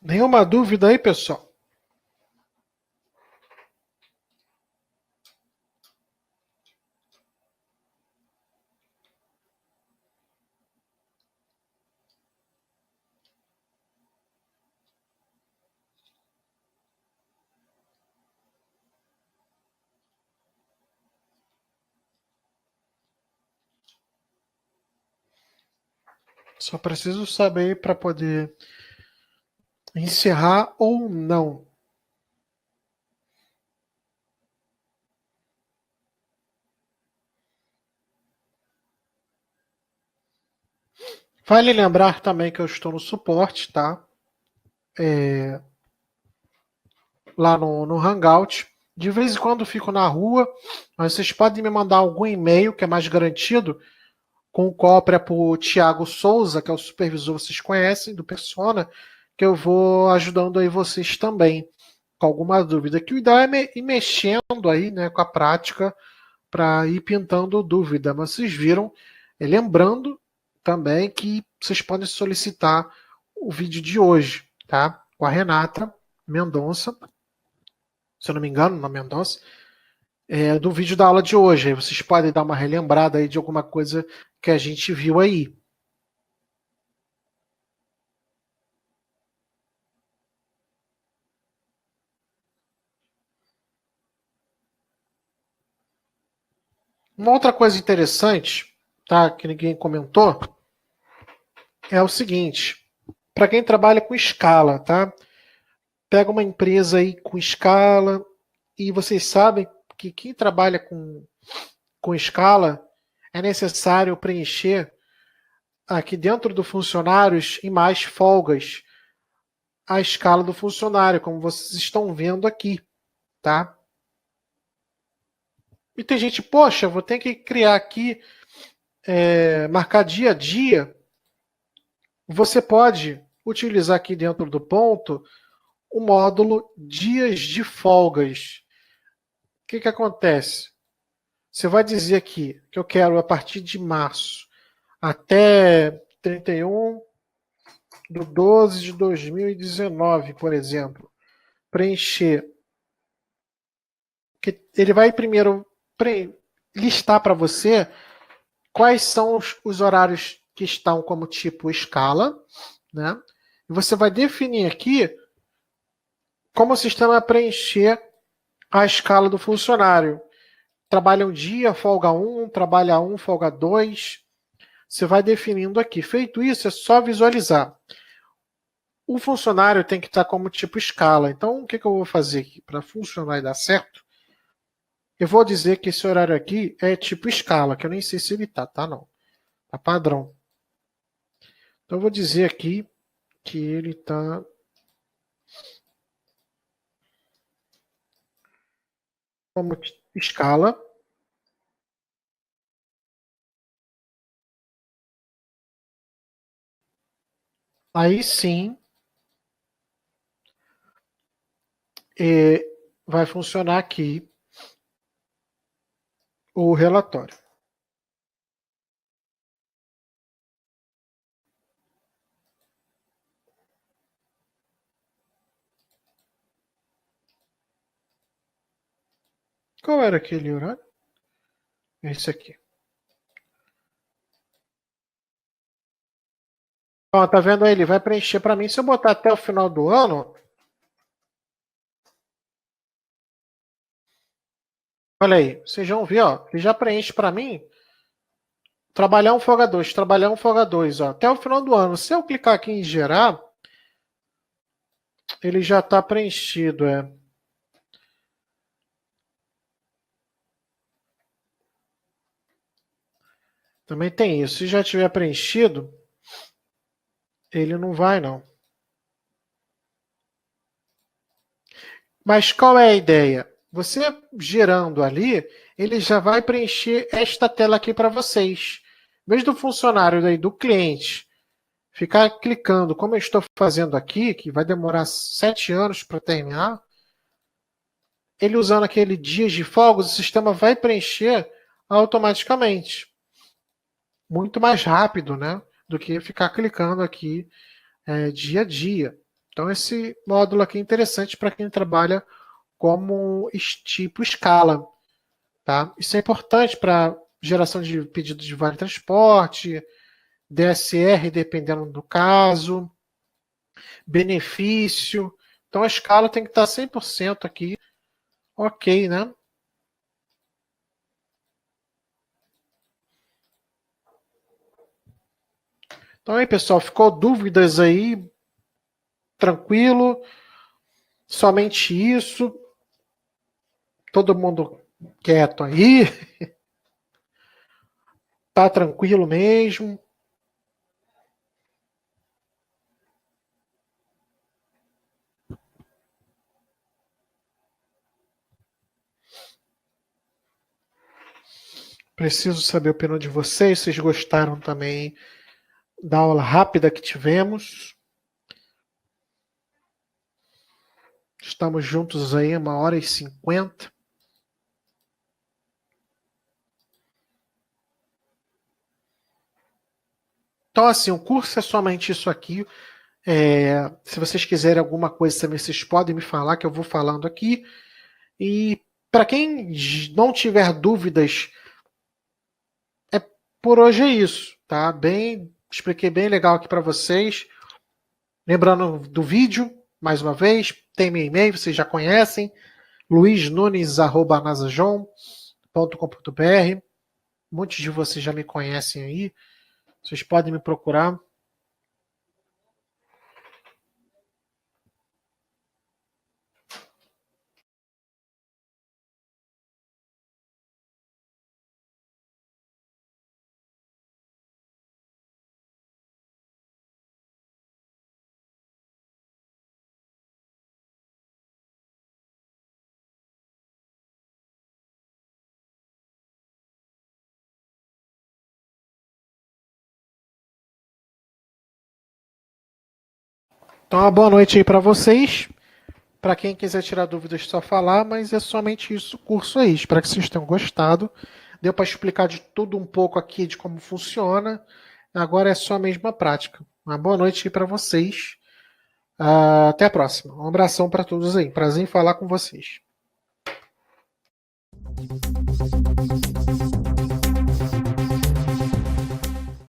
Nenhuma dúvida aí, pessoal? Só preciso saber para poder encerrar ou não. Vale lembrar também que eu estou no suporte, tá? Lá no Hangout. De vez em quando eu fico na rua, mas vocês podem me mandar algum e-mail que é mais garantido, com cópia para o Thiago Souza, que é o supervisor, vocês conhecem, do Persona, que eu vou ajudando aí vocês também com alguma dúvida. Que o ideal é ir mexendo aí, né, com a prática para ir pintando dúvida. Mas vocês viram, lembrando também que vocês podem solicitar o vídeo de hoje, tá? Com a Renata Mendonça, se eu não me engano, na Mendonça, do vídeo da aula de hoje. Aí vocês podem dar uma relembrada aí de alguma coisa que a gente viu aí. Uma outra coisa interessante, tá, que ninguém comentou, é o seguinte: para quem trabalha com escala, tá? Pega uma empresa aí com escala e vocês sabem que quem trabalha com escala é necessário preencher aqui dentro do funcionários em mais folgas a escala do funcionário, como vocês estão vendo aqui, tá? E tem gente, poxa, vou ter que criar aqui, marcar dia a dia. Você pode utilizar aqui dentro do ponto o módulo dias de folgas. O que acontece? Você vai dizer aqui que eu quero a partir de março até 31/12/2019, por exemplo, preencher. Que ele vai primeiro listar para você quais são os horários que estão como tipo escala, né? E você vai definir aqui como o sistema vai preencher a escala do funcionário. Trabalha um dia, folga um, trabalha um, folga dois. Você vai definindo aqui. Feito isso, é só visualizar. O funcionário tem que estar como tipo escala. Então, o que eu vou fazer aqui para funcionar e dar certo? Eu vou dizer que esse horário aqui é tipo escala, que eu nem sei se ele tá não. Tá padrão. Então, eu vou dizer aqui que ele tá como escala. Aí sim, vai funcionar aqui o relatório. Qual era aquele horário? Esse aqui. Ó, tá vendo aí? Ele vai preencher para mim. Se eu botar até o final do ano, olha aí, vocês vão ver, ó, ele já preenche para mim. Trabalhar um folga 2, trabalhar um folga 2, ó, até o final do ano. Se eu clicar aqui em gerar, ele já está preenchido, é. Também tem isso. Se já tiver preenchido, ele não vai não. Mas qual é a ideia? Você gerando ali, ele já vai preencher esta tela aqui para vocês. Em vez do funcionário daí, do cliente ficar clicando, como eu estou fazendo aqui, que vai demorar 7 anos para terminar, ele usando aquele dias de folga, o sistema vai preencher automaticamente. Muito mais rápido, né? Do que ficar clicando aqui dia a dia. Então, esse módulo aqui é interessante para quem trabalha como tipo escala. Tá? Isso é importante para geração de pedidos de vale transporte, DSR, dependendo do caso, benefício. Então, a escala tem que estar 100% aqui, ok, né? Então, aí, pessoal, ficou dúvidas aí? Tranquilo? Somente isso? Todo mundo quieto aí? Tá tranquilo mesmo? Preciso saber a opinião de vocês. Vocês gostaram também da aula rápida que tivemos? Estamos juntos aí 1h50. Então, assim, o curso é somente isso aqui. Se vocês quiserem alguma coisa também, vocês podem me falar, que eu vou falando aqui. E para quem não tiver dúvidas, por hoje é isso, tá? Expliquei bem legal aqui para vocês. Lembrando do vídeo, mais uma vez, tem meu e-mail, vocês já conhecem, luisnunes@nasajon.com.br. Muitos de vocês já me conhecem aí, vocês podem me procurar. Então, uma boa noite aí para vocês. Para quem quiser tirar dúvidas, é só falar, mas é somente isso, o curso aí. Espero que vocês tenham gostado. Deu para explicar de tudo um pouco aqui de como funciona. Agora é só a mesma prática. Uma boa noite aí para vocês. Até a próxima. Um abração para todos aí. Prazer em falar com vocês.